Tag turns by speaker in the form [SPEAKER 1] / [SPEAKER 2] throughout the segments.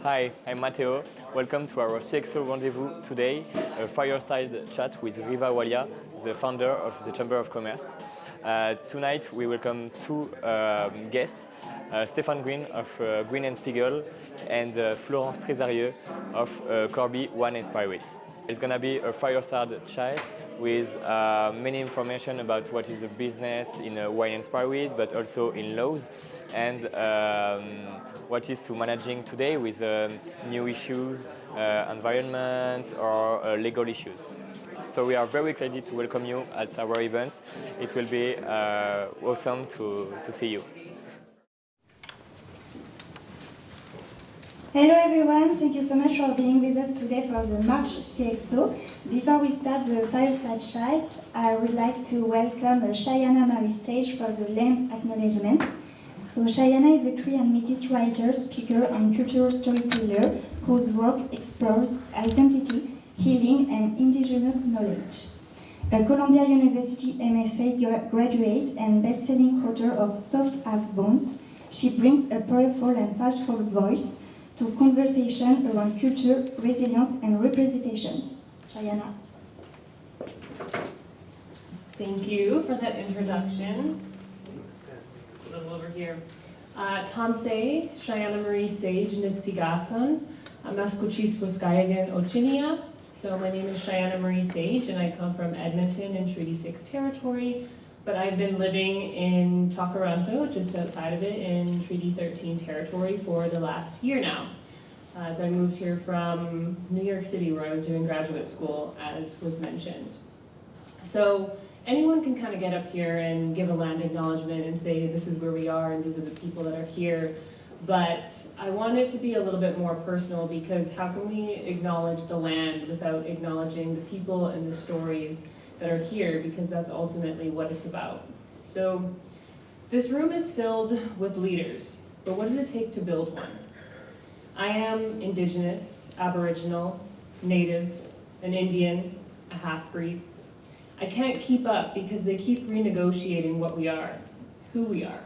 [SPEAKER 1] Hi, I'm Matteo. Welcome to our CXO Rendez-Vous today, a fireside chat with Riva Walia, the founder of the Chamber of Commerce. Tonight we welcome two guests, Stefan Green of Green and Spiegel and Florence Tresarrieu of Corby, One Inspire. It's going to be a fireside chat with many information about what is a business in Wine Inspire, but also in laws, and what is to managing today with new issues, environment or legal issues. So we are very excited to welcome you at our events. It will be awesome to see you.
[SPEAKER 2] Hello everyone, thank you so much for being with us today for the March CXO. Before we start the fireside chat, I would like to welcome Shayana Marie Sage for the land acknowledgement. So Shayana is a Cree and Métis writer, speaker, and cultural storyteller whose work explores identity, healing, and indigenous knowledge. A Columbia University MFA graduate and best-selling author of Soft as Bones, she brings a powerful and thoughtful voice to conversation around culture, resilience, and representation. Shayana.
[SPEAKER 3] Thank you for that introduction. A little over here. Tansei, Shayana Marie Sage, Nitsigasan, Maskuchiswaskayagan Ochinia. So my name is Shayana Marie Sage, and I come from Edmonton in Treaty 6 territory, but I've been living in Takaranto, just outside of it, in Treaty 13 territory for the last year now. So I moved here from New York City, where I was doing graduate school, as was mentioned. So anyone can kind of get up here and give a land acknowledgement and say this is where we are and these are the people that are here. But I want it to be a little bit more personal, because how can we acknowledge the land without acknowledging the people and the stories that are here, because that's ultimately what it's about. So this room is filled with leaders, but what does it take to build one? I am Indigenous, Aboriginal, Native, an Indian, a half-breed. I can't keep up because they keep renegotiating what we are, who we are.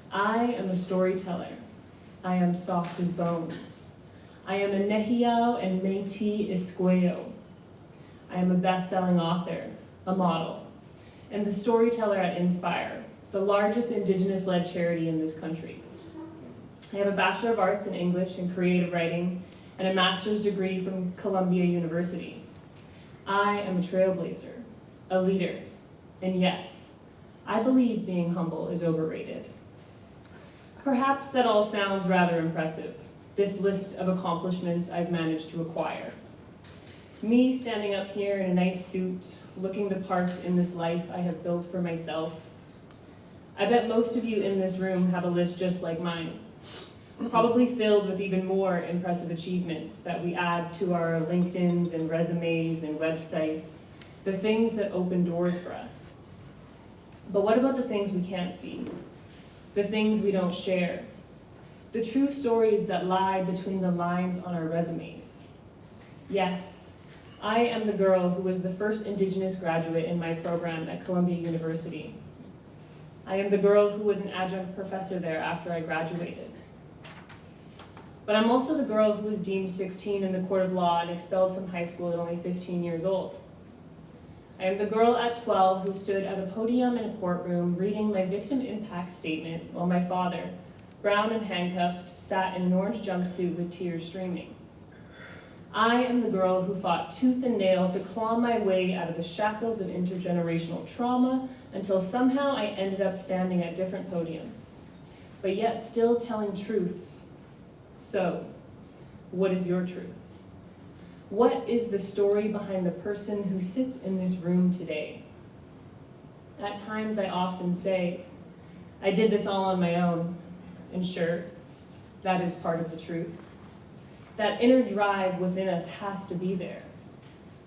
[SPEAKER 3] I am a storyteller. I am soft as bones. I am a Nehiyaw and Métis Isqueo. I am a best-selling author, a model, and the storyteller at Inspire, the largest Indigenous-led charity in this country. I have a Bachelor of Arts in English and Creative Writing and a master's degree from Columbia University. I am a trailblazer, a leader, and yes, I believe being humble is overrated. Perhaps that all sounds rather impressive, this list of accomplishments I've managed to acquire. Me standing up here in a nice suit, looking the part in this life I have built for myself. I bet most of you in this room have a list just like mine, probably filled with even more impressive achievements that we add to our LinkedIns and resumes and websites, the things that open doors for us. But what about the things we can't see? The things we don't share? The true stories that lie between the lines on our resumes? Yes, I am the girl who was the first Indigenous graduate in my program at Columbia University. I am the girl who was an adjunct professor there after I graduated. But I'm also the girl who was deemed 16 in the court of law and expelled from high school at only 15 years old. I am the girl at 12 who stood at a podium in a courtroom reading my victim impact statement while my father, brown and handcuffed, sat in an orange jumpsuit with tears streaming. I am the girl who fought tooth and nail to claw my way out of the shackles of intergenerational trauma until somehow I ended up standing at different podiums, but yet still telling truths. So, what is your truth? What is the story behind the person who sits in this room today? At times I often say, I did this all on my own, and sure, that is part of the truth. That inner drive within us has to be there,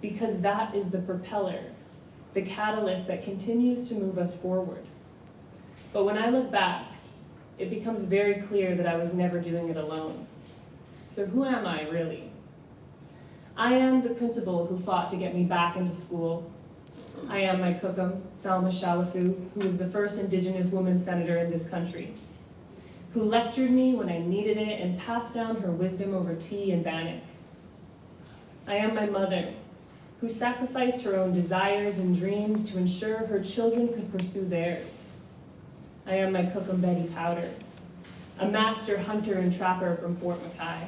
[SPEAKER 3] because that is the propeller, the catalyst that continues to move us forward. But when I look back, it becomes very clear that I was never doing it alone. So who am I really? I am the principal who fought to get me back into school. I am my cookum, Salma Shalafu, who was the first Indigenous woman senator in this country, who lectured me when I needed it and passed down her wisdom over tea and bannock. I am my mother, who sacrificed her own desires and dreams to ensure her children could pursue theirs. I am my cook and Betty Powder, a master hunter and trapper from Fort Mackay.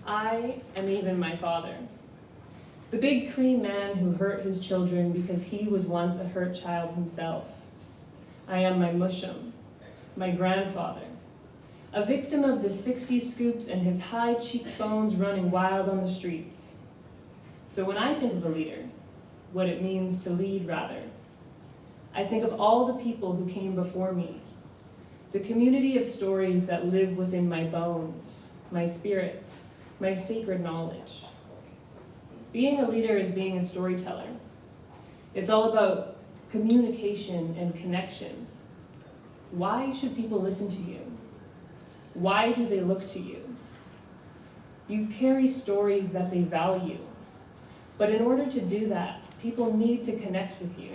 [SPEAKER 3] I am even my father, the big cream man who hurt his children because he was once a hurt child himself. I am my mushum, my grandfather, a victim of the 60 scoops and his high cheekbones running wild on the streets. So when I think of a leader, what it means to lead rather, I think of all the people who came before me, the community of stories that live within my bones, my spirit, my sacred knowledge. Being a leader is being a storyteller. It's all about communication and connection. Why should people listen to you? Why do they look to you? You carry stories that they value. But in order to do that, people need to connect with you.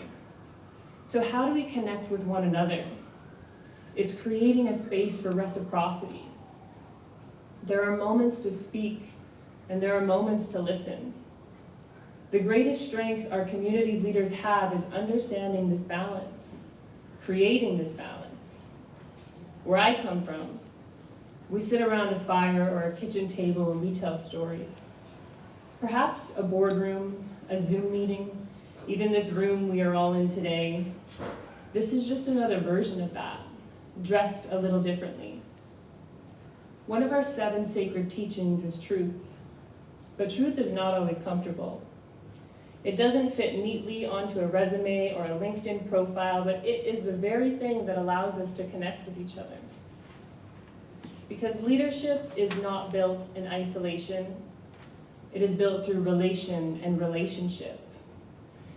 [SPEAKER 3] So how do we connect with one another? It's creating a space for reciprocity. There are moments to speak, and there are moments to listen. The greatest strength our community leaders have is understanding this balance, creating this balance. Where I come from, we sit around a fire or a kitchen table and we tell stories. Perhaps a boardroom, a Zoom meeting, even this room we are all in today. This is just another version of that, dressed a little differently. One of our 7 sacred teachings is truth, but truth is not always comfortable. It doesn't fit neatly onto a resume or a LinkedIn profile, but it is the very thing that allows us to connect with each other. Because leadership is not built in isolation. It is built through relation and relationship.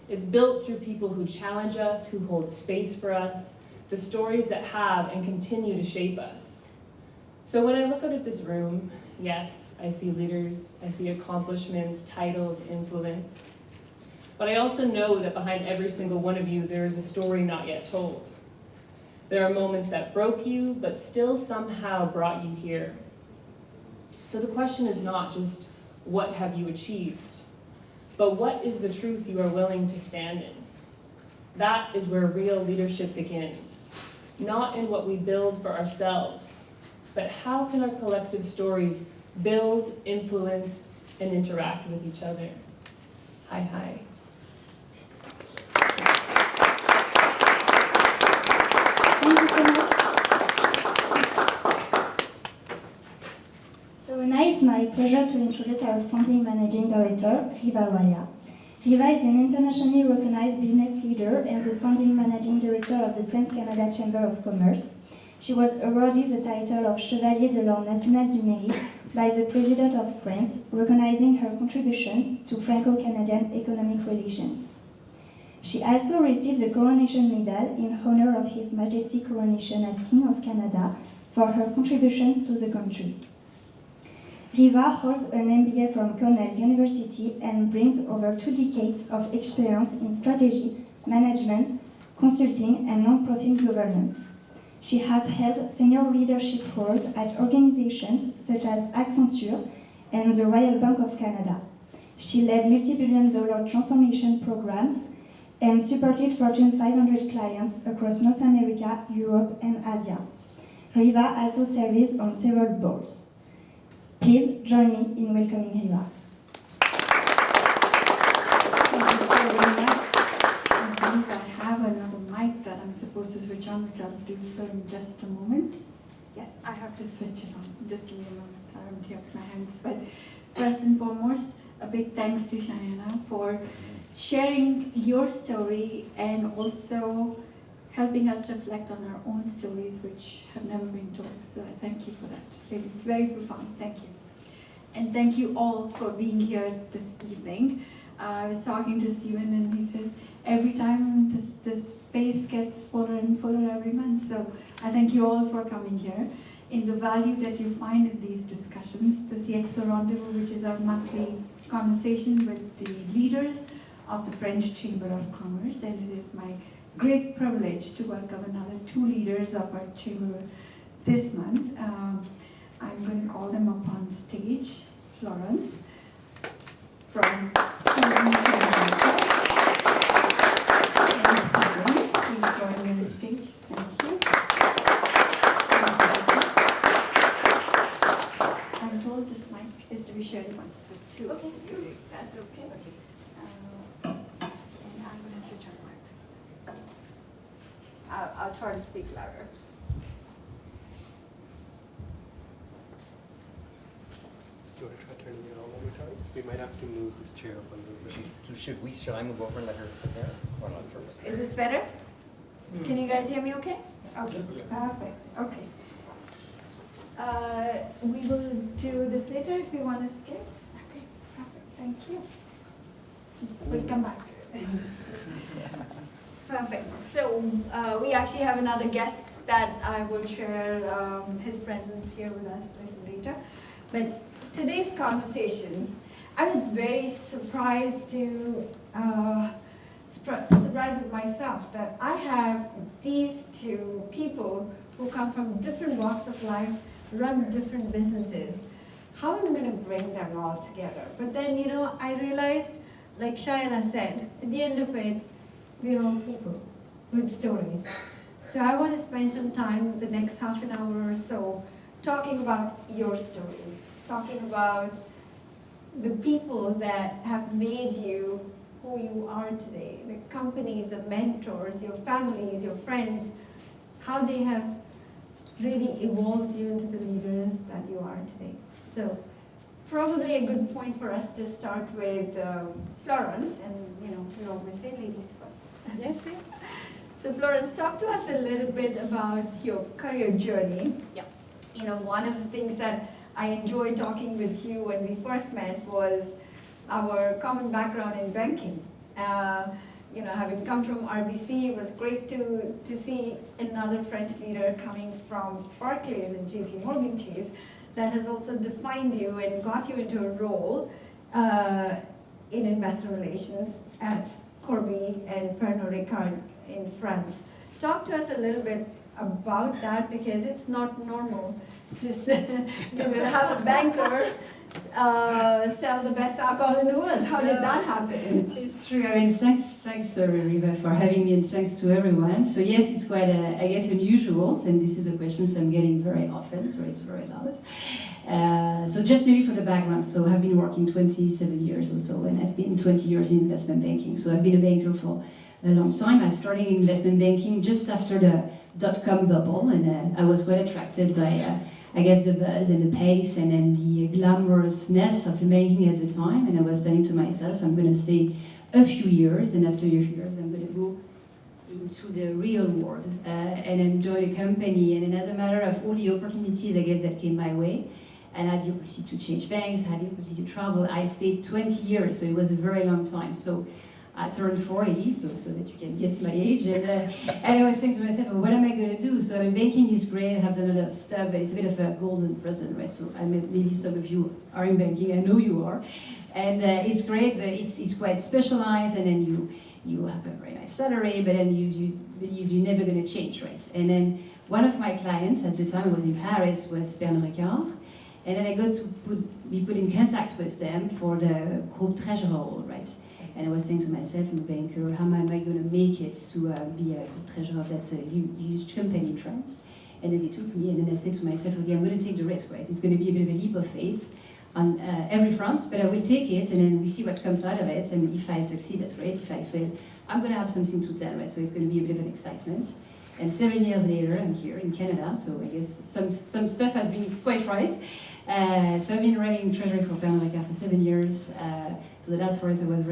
[SPEAKER 3] It's built through people who challenge us, who hold space for us, the stories that have and continue to shape us. So when I look out at this room, yes, I see leaders, I see accomplishments, titles, influence. But I also know that behind every single one of you, there is a story not yet told. There are moments that broke you, but still somehow brought you here. So the question is not just, what have you achieved? But what is the truth you are willing to stand in? That is where real leadership begins. Not in what we build for ourselves, but how can our collective stories build, influence, and interact with each other? Hi, hi.
[SPEAKER 2] Thank you so much. So now it's my pleasure to introduce our founding managing director, Riva Walia. Riva is an internationally recognized business leader and the founding managing director of the France-Canada Chamber of Commerce. She was awarded the title of Chevalier de l'Ordre National du Mérite by the President of France, recognizing her contributions to Franco-Canadian economic relations. She also received the Coronation Medal in honor of His Majesty's coronation as King of Canada for her contributions to the country. Riva holds an MBA from Cornell University and brings over 2 decades of experience in strategy, management, consulting, and non-profit governance. She has held senior leadership roles at organizations such as Accenture and the Royal Bank of Canada. She led multi-billion-dollar transformation programs and supported Fortune 500 clients across North America, Europe, and Asia. Riva also serves on several boards. Please join me in welcoming Riva.
[SPEAKER 4] Thank you so very much. I believe I have another mic that I'm supposed to switch on, which I'll do so in just a moment. Yes, I have to switch it on. Just give me a moment. I haven't helped my hands. But first and foremost, a big thanks to Cheyenne for sharing your story and also helping us reflect on our own stories which have never been told. So I thank you for that. Really, very profound. Thank you. And thank you all for being here this evening. I was talking to Stephen and he says, every time this space gets fuller and fuller every month. So I thank you all for coming here. In the value that you find in these discussions, the CXO Rendezvous, which is our monthly conversation with the leaders of the French Chamber of Commerce, and it is my great privilege to welcome another 2 leaders of our chamber this month. I'm going to call them up on stage. Florence from please join me on the stage. Thank you. I'm told this mic is to be shared amongst the 2. Okay. That's okay. And I'm going to switch on mic. I'll try to speak louder.
[SPEAKER 5] Do you want to try turning it on one more time? We might have to move this chair up a little bit.
[SPEAKER 6] Should I move over and let her sit there? Or not first?
[SPEAKER 4] Is this better? Can you guys hear me okay? Okay, perfect. Okay. We will do this later if you want to skip. Okay, perfect. Thank you. We'll come back. Perfect. So we actually have another guest that I will share his presence here with us a little later. But today's conversation, I was very surprised with myself that I have these 2 people who come from different walks of life, run different businesses. How am I going to bring them all together? But then, I realized, like Shayana said, at the end of it, we're all people with stories. So I want to spend some time, the next half an hour or so, talking about your stories, talking about the people that have made you who you are today, the companies, the mentors, your families, your friends, how they have really evolved you into the leaders that you are today. So probably a good point for us to start with Florence, and we always say ladies first. Yes. So Florence, talk to us a little bit about your career journey.
[SPEAKER 7] Yeah.
[SPEAKER 4] One of the things that I enjoyed talking with you when we first met was our common background in banking. Having come from RBC, it was great to see another French leader coming from Barclays and JP Morgan Chase that has also defined you and got you into a role in investor relations at Corby and Pernod Ricard in France. Talk to us a little bit about that, because it's not normal to have a banker sell the best alcohol in the world. How did that happen?
[SPEAKER 7] It's true. Thanks, Riva, for having me, and thanks to everyone. So yes, it's quite, I guess, unusual, and this is a question I'm getting very often, so it's very loud. So just maybe for the background, so I've been working 27 years or so, and I've been 20 years in investment banking. So I've been a banker for a long time. I started in investment banking just after the dot-com bubble, and I was quite attracted by I guess the buzz and the pace and then the glamorousness of banking at the time. And I was saying to myself, I'm going to stay a few years, and after a few years I'm going to go into the real world and enjoy the company. And then as a matter of all the opportunities, I guess, that came my way, and I had the opportunity to change banks, I had the opportunity to travel. I stayed 20 years, so it was a very long time. So I turned 40, so that you can guess my age, and I was saying to myself, well, what am I going to do? So banking is great, I have done a lot of stuff, but it's a bit of a golden present, right? So maybe some of you are in banking, I know you are, and it's great, but it's quite specialized, and then you have a very nice salary, but then you believe you're never going to change, right? And then one of my clients at the time, I was in Paris, was Pernod Ricard, and then I got to be put in contact with them for the Group Treasurer role, right? And I was saying to myself, I'm a banker, how am I going to make it to be a Group Treasurer? That's a huge company in France. And then they took me, and then I said to myself, okay, I'm going to take the risk, right? It's going to be a bit of a leap of faith on every front, but I will take it, and then we see what comes out of it. And if I succeed, that's great. If I fail, I'm going to have something to tell, right? So it's going to be a bit of an excitement. And 7 years later, I'm here in Canada, so I guess some stuff has been quite right. So I've been running Treasury for Pernod Ricard for 7 years. For the last 4 years, I was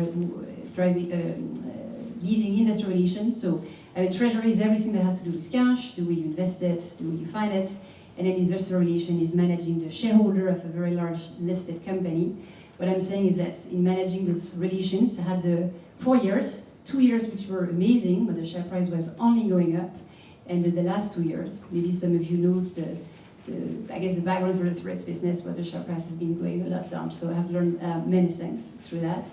[SPEAKER 7] leading investor relations. So Treasury is everything that has to do with cash, the way you invest it, the way you find it. And then investor relation is managing the shareholder of a very large listed company. What I'm saying is that in managing those relations, I had 4 years, 2 years which were amazing, but the share price was only going up. And the last 2 years, maybe some of you know I guess the background for the spirits business, where the share price has been going a lot down. So I have learned many things through that.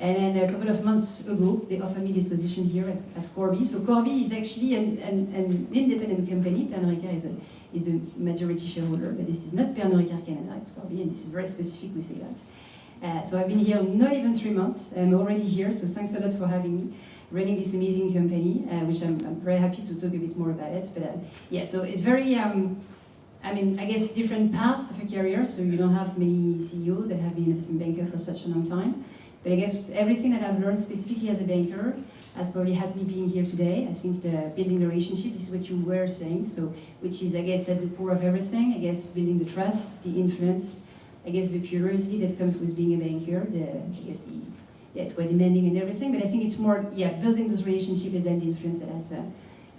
[SPEAKER 7] And then a couple of months ago, they offered me this position here at Corby. So Corby is actually an independent company. Pernod Ricard is a majority shareholder, but this is not Pernod Ricard Canada, it's Corby, and this is very specific, we say that. So I've been here not even 3 months. I'm already here, so thanks a lot for having me, running this amazing company, which I'm very happy to talk a bit more about it. But yeah, so it's very, I mean, I guess different paths of a career, so you don't have many CEOs that have been an investment banker for such a long time. But I guess everything that I've learned specifically as a banker has probably had me being here today. I think the building the relationship, this is what you were saying, so which is, I guess, at the core of everything. I guess building the trust, the influence, I guess the curiosity that comes with being a banker. Yeah, it's quite demanding and everything, but I think it's more, yeah, building those relationships and then the influence that has.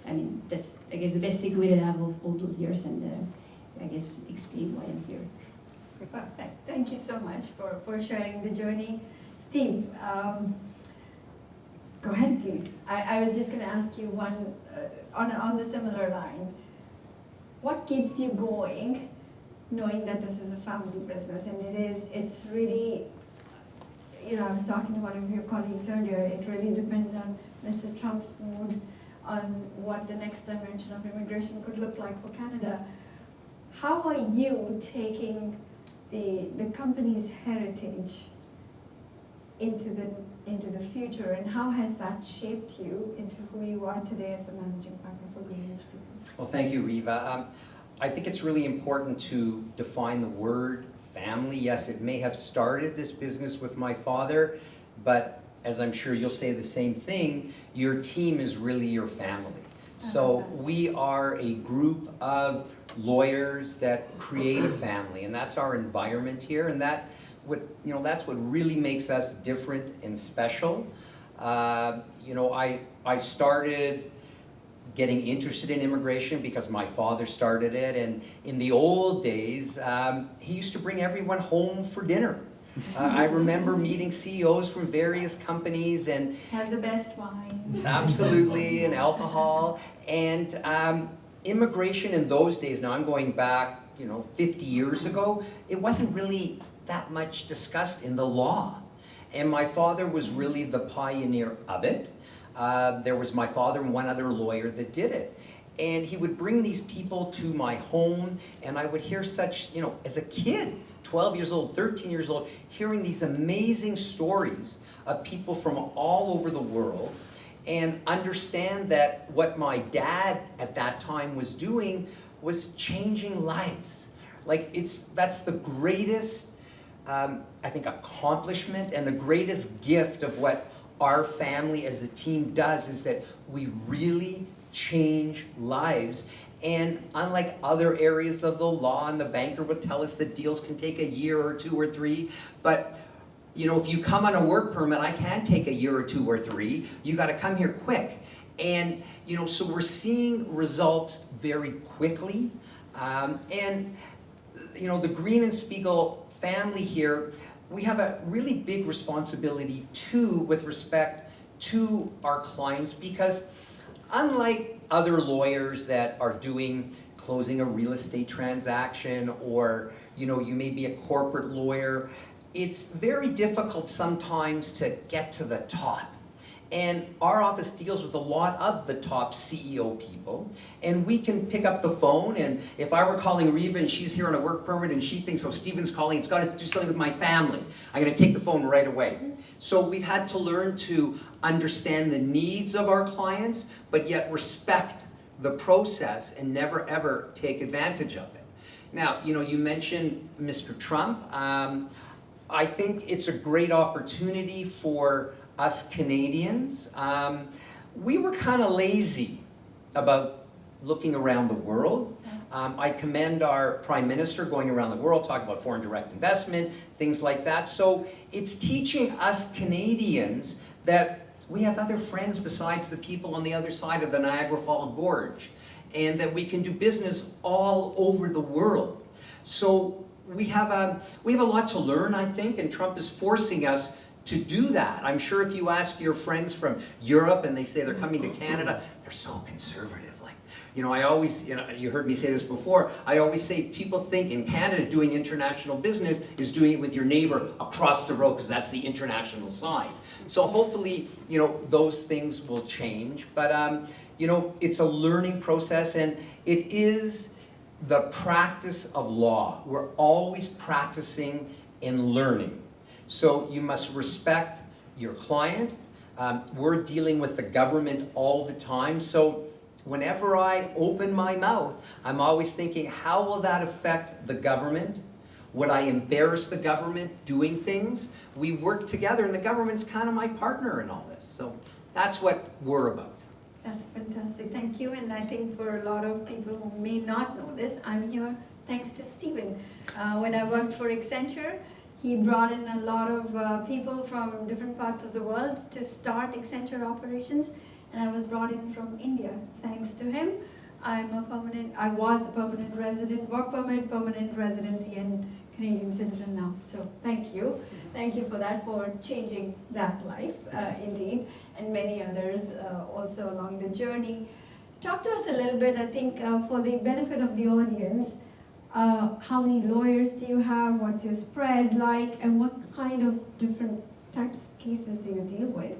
[SPEAKER 7] I mean, that's, I guess, the best takeaway that I have of all those years, and I guess explain why I'm here.
[SPEAKER 4] Perfect. Thank you so much for sharing the journey. Steve, go ahead, please. I was just going to ask you one on the similar line. What keeps you going, knowing that this is a family business, and it's really, you know, I was talking to one of your colleagues earlier, it really depends on Mr. Trump's mood on what the next dimension of immigration could look like for Canada. How are you taking the company's heritage into the future, and how has that shaped you into who you are today as the managing partner for Green and Spiegel?
[SPEAKER 6] Well, thank you, Riva. I think it's really important to define the word family. Yes, it may have started this business with my father, but as I'm sure you'll say the same thing, your team is really your family. So we are a group of lawyers that create a family, and that's our environment here, and that's what really makes us different and special. You know, I started getting interested in immigration because my father started it, and in the old days, he used to bring everyone home for dinner. I remember meeting CEOs from various companies and
[SPEAKER 4] have the best wine.
[SPEAKER 6] Absolutely, and alcohol, and immigration in those days. Now I'm going back, 50 years ago. It wasn't really that much discussed in the law, and my father was really the pioneer of it. There was my father and one other lawyer that did it. And he would bring these people to my home, and I would hear such, as a kid, 12 years old, 13 years old, hearing these amazing stories of people from all over the world, and understand that what my dad at that time was doing was changing lives. That's the greatest, I think, accomplishment and the greatest gift of what our family as a team does, is that we really change lives. And unlike other areas of the law, and the banker would tell us that deals can take a year or 2 or 3, but if you come on a work permit, I can take a year or 2 or 3. You got to come here quick. And so we're seeing results very quickly. And the Green and Spiegel family here, we have a really big responsibility too with respect to our clients, because unlike other lawyers that are closing a real estate transaction, or you may be a corporate lawyer, it's very difficult sometimes to get to the top. And our office deals with a lot of the top CEO people, and we can pick up the phone, and if I were calling Reva and she's here on a work permit and she thinks, oh, Stephen's calling, it's got to do something with my family, I'm going to take the phone right away. So we've had to learn to understand the needs of our clients, but yet respect the process and never ever take advantage of it. Now, you mentioned Mr. Trump. I think it's a great opportunity for us Canadians. We were kind of lazy about looking around the world. I commend our Prime Minister going around the world talking about foreign direct investment, things like that. So it's teaching us Canadians that we have other friends besides the people on the other side of the Niagara Falls Gorge, and that we can do business all over the world. So we have a lot to learn, I think, and Trump is forcing us to do that. I'm sure if you ask your friends from Europe and they say they're coming to Canada, they're so conservative. You know, I always, you heard me say this before, I always say people think in Canada doing international business is doing it with your neighbor across the road because that's the international side. So hopefully, you know, those things will change. But, you know, it's a learning process, and it is the practice of law. We're always practicing and learning. So you must respect your client. We're dealing with the government all the time. So whenever I open my mouth, I'm always thinking, how will that affect the government? Would I embarrass the government doing things? We work together, and the government's kind of my partner in all this. So that's what we're about.
[SPEAKER 4] That's fantastic. Thank you. And I think for a lot of people who may not know this, I'm here thanks to Stephen. When I worked for Accenture, he brought in a lot of people from different parts of the world to start Accenture operations. And I was brought in from India. Thanks to him, I was a permanent resident, work permit, permanent residency, and Canadian citizen now. So thank you. Thank you for that, for changing that life, indeed, and many others also along the journey. Talk to us a little bit, I think, for the benefit of the audience, how many lawyers do you have, what's your spread like, and what kind of different types of cases do you deal with?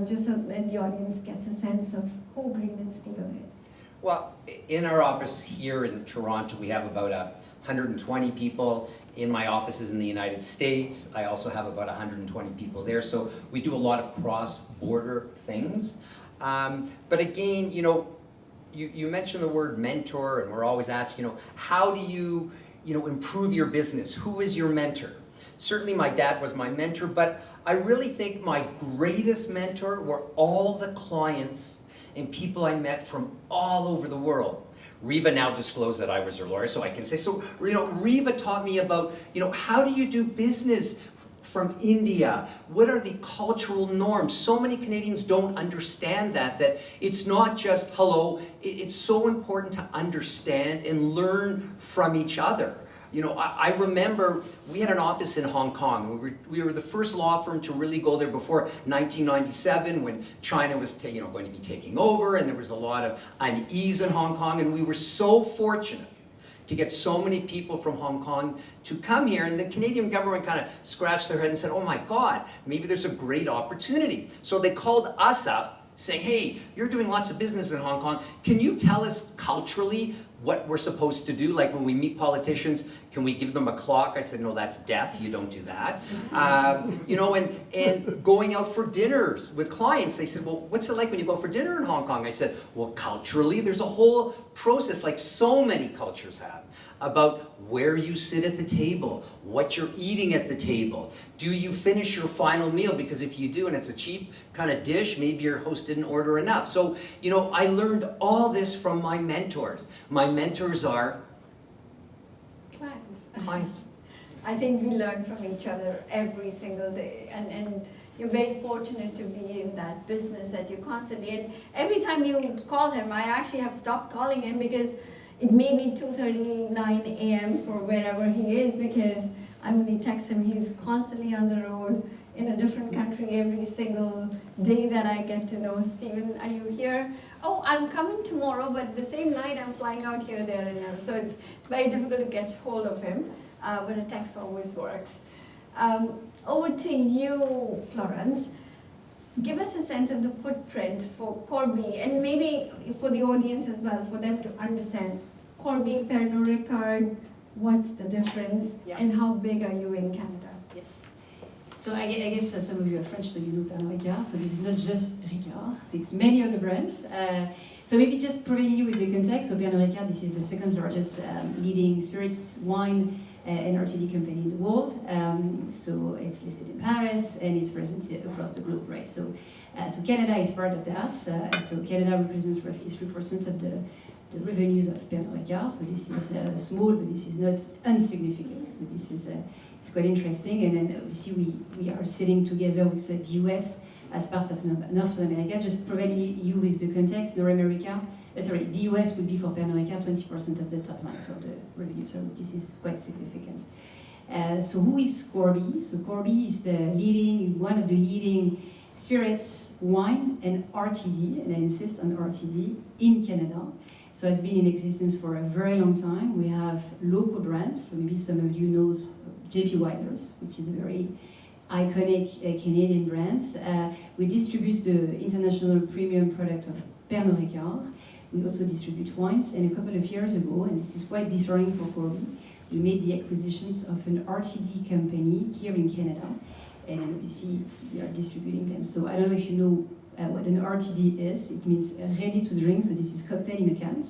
[SPEAKER 4] Just so that the audience gets a sense of who Green and Spiegel is.
[SPEAKER 6] Well, in our office here in Toronto, we have about 120 people. In my offices in the United States, I also have about 120 people there. So we do a lot of cross-border things. But again, you know, you mentioned the word mentor, and we're always asked, you know, how do you improve your business? Who is your mentor? Certainly my dad was my mentor, but I really think my greatest mentor were all the clients and people I met from all over the world. Riva now disclosed that I was her lawyer, so I can say, so, you know, Riva taught me about, you know, how do you do business from India? What are the cultural norms? So many Canadians don't understand that it's not just hello, it's so important to understand and learn from each other. You know, I remember we had an office in Hong Kong. We were the first law firm to really go there before 1997, when China was going to be taking over, and there was a lot of unease in Hong Kong, and we were so fortunate to get so many people from Hong Kong to come here, and the Canadian government kind of scratched their head and said, oh my God, maybe there's a great opportunity. So they called us up saying, hey, you're doing lots of business in Hong Kong. Can you tell us culturally what we're supposed to do? Like when we meet politicians, can we give them a clock? I said, no, that's death. You don't do that. You know, and going out for dinners with clients, they said, well, what's it like when you go for dinner in Hong Kong? I said, well, culturally, there's a whole process, like so many cultures have, about where you sit at the table, what you're eating at the table. Do you finish your final meal? Because if you do, and it's a cheap kind of dish, maybe your host didn't order enough. So, you know, I learned all this from my mentors. My mentors are clients.
[SPEAKER 4] I think we learn from each other every single day, and you're very fortunate to be in that business that you constantly, and every time you call him, I actually have stopped calling him because it may be 2:39 a.m. for wherever he is, because I only text him. He's constantly on the road in a different country every single day that I get to know. Stephen, are you here? Oh, I'm coming tomorrow, but the same night I'm flying out here, there, and there. So it's very difficult to get hold of him, but a text always works. Over to you, Florence. Give us a sense of the footprint for Corby, and maybe for the audience as well, for them to understand. Corby, Pernod Ricard, what's the difference, and how big are you in Canada?
[SPEAKER 7] Yes. So I guess some of you are French, so you know Pernod Ricard. So this is not just Ricard, it's many other brands. So maybe just providing you with the context. So Pernod Ricard, this is the second largest leading spirits, wine, and RTD company in the world. So it's listed in Paris, and it's present across the globe, right? So Canada is part of that. So Canada represents roughly 3% of the revenues of Pernod Ricard. So this is small, but this is not insignificant. So this is it's quite interesting. And then obviously we are sitting together with the US as part of North America. Just providing you with the context, North America. The US would be for Pernod Ricard 20% of the top line, so the revenue. So this is quite significant. So who is Corby? So Corby is one of the leading spirits, wine, and RTD, and I insist on RTD, in Canada. So it's been in existence for a very long time. We have local brands, so maybe some of you knows JP Wiser's, which is a very iconic Canadian brand. We distribute the international premium product of Pernod Ricard. We also distribute wines, and a couple of years ago, and this is quite discerning for Corby, we made the acquisitions of an RTD company here in Canada, and you see we are distributing them. So I don't know if you know what an RTD is. It means ready to drink, so this is cocktail in a can.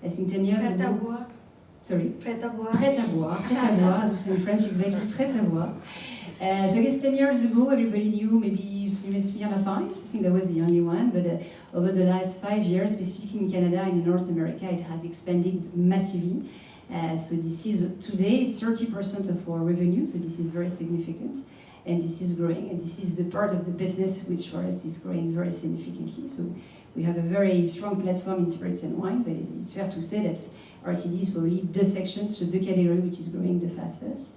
[SPEAKER 7] I think 10 years
[SPEAKER 4] Prêt à
[SPEAKER 7] ago...
[SPEAKER 4] boire.
[SPEAKER 7] Sorry?
[SPEAKER 4] Prêt à boire.
[SPEAKER 7] Prêt à boire, prêt à boire, as we say in French, exactly, prêt à boire. So I guess 10 years ago, everybody knew maybe Smirnoff Ice. I think that was the only one, but over the last 5 years, specifically in Canada and in North America, it has expanded massively. So this is today 30% of our revenue, so this is very significant, and this is growing, and this is the part of the business which for us is growing very significantly. So we have a very strong platform in spirits and wine, but it's fair to say that RTD is probably the section, so the category which is growing the fastest.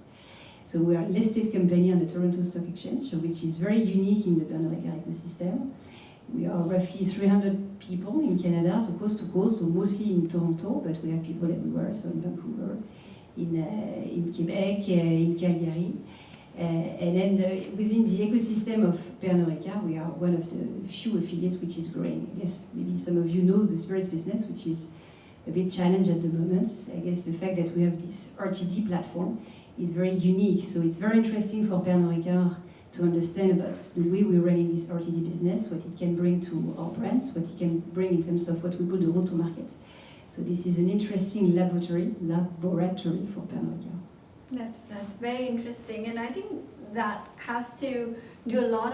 [SPEAKER 7] So we are a listed company on the Toronto Stock Exchange, so which is very unique in the Pernod Ricard ecosystem. We are roughly 300 people in Canada, so coast to coast, so mostly in Toronto, but we have people everywhere, so in Vancouver, in Quebec, in Calgary. And then within the ecosystem of Pernod Ricard, we are one of the few affiliates which is growing. I guess maybe some of you know the spirits business, which is a big challenge at the moment. I guess the fact that we have this RTD platform is very unique. So it's very interesting for Pernod Ricard to understand about the way we're running this RTD business, what it can bring to our brands, what it can bring in terms of what we call the route to market. So this is an interesting laboratory for Pernod Ricard.
[SPEAKER 4] That's very interesting, and I think that has to do a lot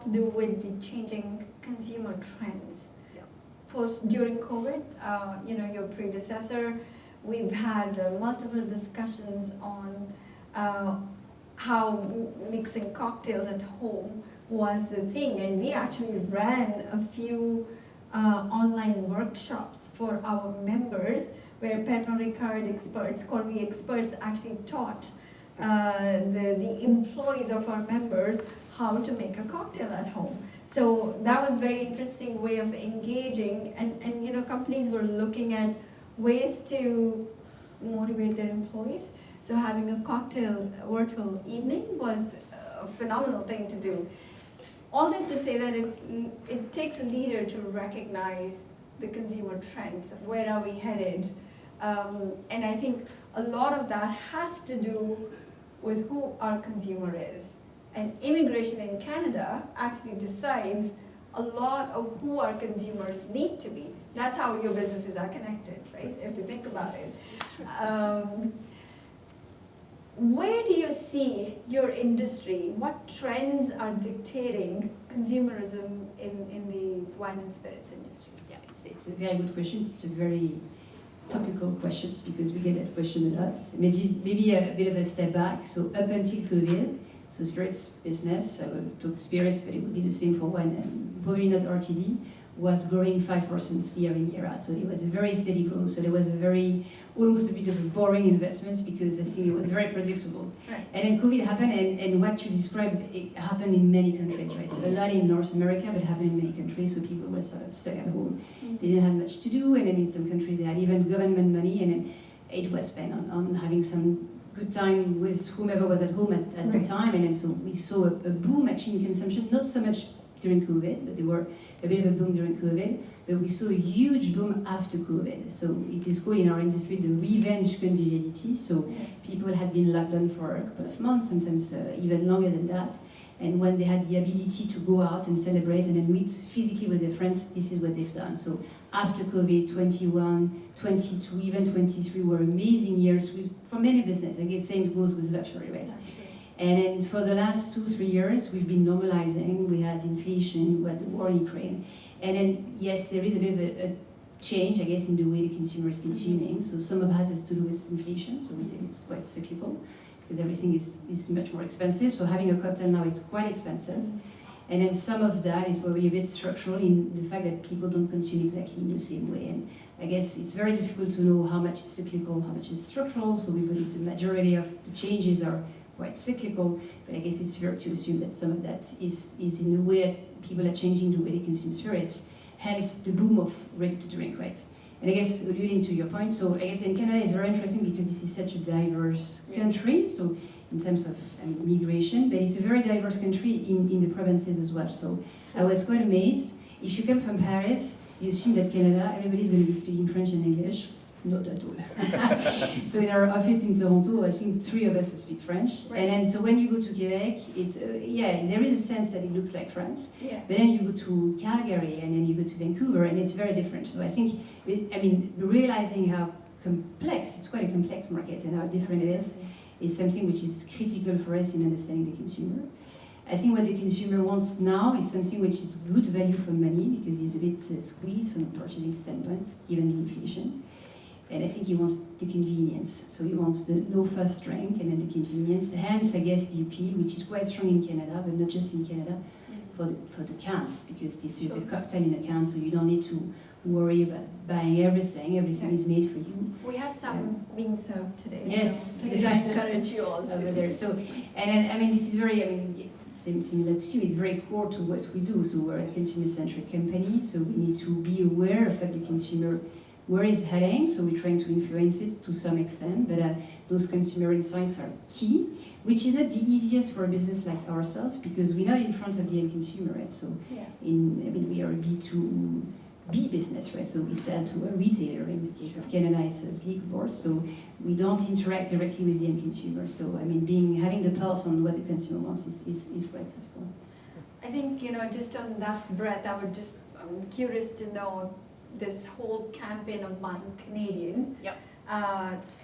[SPEAKER 4] to do with the changing consumer trends. During COVID, your predecessor, we've had multiple discussions on how mixing cocktails at home was the thing, and we actually ran a few online workshops for our members where Pernod Ricard experts, Corby experts actually taught the employees of our members how to make a cocktail at home. So that was a very interesting way of engaging, and companies were looking at ways to motivate their employees. So having a cocktail virtual evening was a phenomenal thing to do. All that to say that it takes a leader to recognize the consumer trends. Where are we headed? And I think a lot of that has to do with who our consumer is. And immigration in Canada actually decides a lot of who our consumers need to be. That's how your businesses are connected, right? If you think about it. Where do you see your industry? What trends are dictating consumerism in the wine and spirits industry?
[SPEAKER 7] Yeah, it's a very good question. It's a very topical question because we get that question a lot. Maybe a bit of a step back. So up until COVID, so spirits business, I will talk spirits, but it would be the same for wine and probably not RTD, was growing 5% year in, year out. So it was a very steady growth. So there was almost a bit of a boring investment because I think it was very predictable.
[SPEAKER 4] Right. And
[SPEAKER 7] then COVID happened, and what you described, it happened in many countries, right? So a lot in North America, but happened in many countries, so people were sort of stuck at home. They didn't have much to do, and then in some countries they had even government money, and then it was spent on having some good time with whomever was at home at the time, and then so we saw a boom actually in consumption, not so much during COVID, but there were a bit of a boom during COVID, but we saw a huge boom after COVID. So it is called in our industry the revenge conviviality. So people had been locked down for a couple of months, sometimes even longer than that. And when they had the ability to go out and celebrate and then meet physically with their friends, this is what they've done. So after COVID, 21, 22, even 23 were amazing years for many businesses. I guess same goes with luxury, right? And then for the last 2-3 years, we've been normalizing. We had inflation, we had the war in Ukraine. And then, yes, there is a bit of a change, I guess, in the way the consumer is consuming. So some of it has to do with inflation, so we say it's quite cyclical, because everything is much more expensive. So having a cocktail now is quite expensive. And then some of that is probably a bit structural in the fact that people don't consume exactly in the same way. And I guess it's very difficult to know how much is cyclical, how much is structural. So we believe the majority of the changes are quite cyclical, but I guess it's fair to assume that some of that is in the way that people are changing the way they consume spirits. hence the boom of ready-to-drink, right? And I guess alluding to your point, so I guess in Canada is very interesting because this is such a diverse country, so in terms of migration, but it's a very diverse country in the provinces as well. So I was quite amazed. If you come from Paris, you assume that Canada, everybody's going to be speaking French and English. Not at all. So in our office in Toronto, I think 3 of us speak French. Right. And then so when you go to Quebec, it's there is a sense that it looks like France. Yeah. But then you go to Calgary and then you go to Vancouver and it's very different. So I think, realizing how complex, it's quite a complex market and how different it is something which is critical for us in understanding the consumer. I think what the consumer wants now is something which is good value for money because he's a bit squeezed from a purchasing standpoint, given the inflation. And I think he wants the convenience. So he wants the no-fuss drink and then the convenience. Hence, I guess, the appeal, which is quite strong in Canada, but not just in Canada, for the cans, because this is a cocktail in a can, so you don't need to worry about buying everything. Everything is made for you.
[SPEAKER 4] We have some being served today.
[SPEAKER 7] Yes.
[SPEAKER 4] So I encourage you all to
[SPEAKER 7] over there. So, and then, this is very, similar to you, it's very core to what we do. So we're a consumer-centric company, so we need to be aware of what the consumer where it's heading, so we're trying to influence it to some extent, but those consumer insights are key, which is not the easiest for a business like ourselves because we're not in front of the end consumer, right? So, we are a B2B business, right? So we sell to a retailer. In the case of Canada, it's a league board, so we don't interact directly with the end consumer. So, having the pulse on what the consumer wants is quite critical.
[SPEAKER 4] I think, just on that breadth, I'm curious to know this whole campaign of buying Canadian. Yep.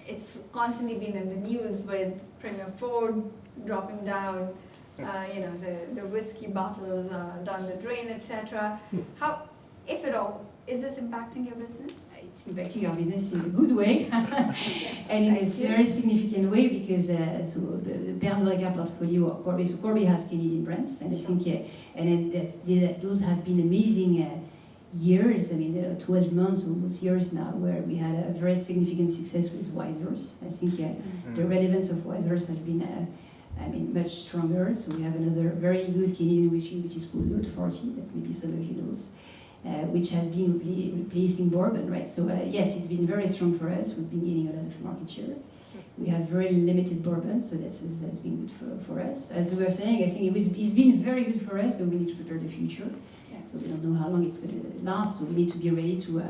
[SPEAKER 4] It's constantly been in the news with Premier Ford dropping down, the whiskey bottles down the drain, etc. How, if at all, is this impacting your business?
[SPEAKER 7] It's impacting our business in a good way, and in a very significant way because the Pernod Ricard portfolio of Corby, so Corby has Canadian brands, and I think, and then those have been amazing. Years, 12 months, almost years now, where we had a very significant success with Wiser's. I think the relevance of Wiser's has been, much stronger. So we have another very good Canadian whiskey, which is called Lot 40, that maybe some of you know, which has been replacing bourbon, right? So yes, it's been very strong for us. We've been gaining a lot of market share. We have very limited bourbon, so that's been good for us. As we were saying, I think it's been very good for us, but we need to prepare the future. So we don't know how long it's going to last, so we need to be ready to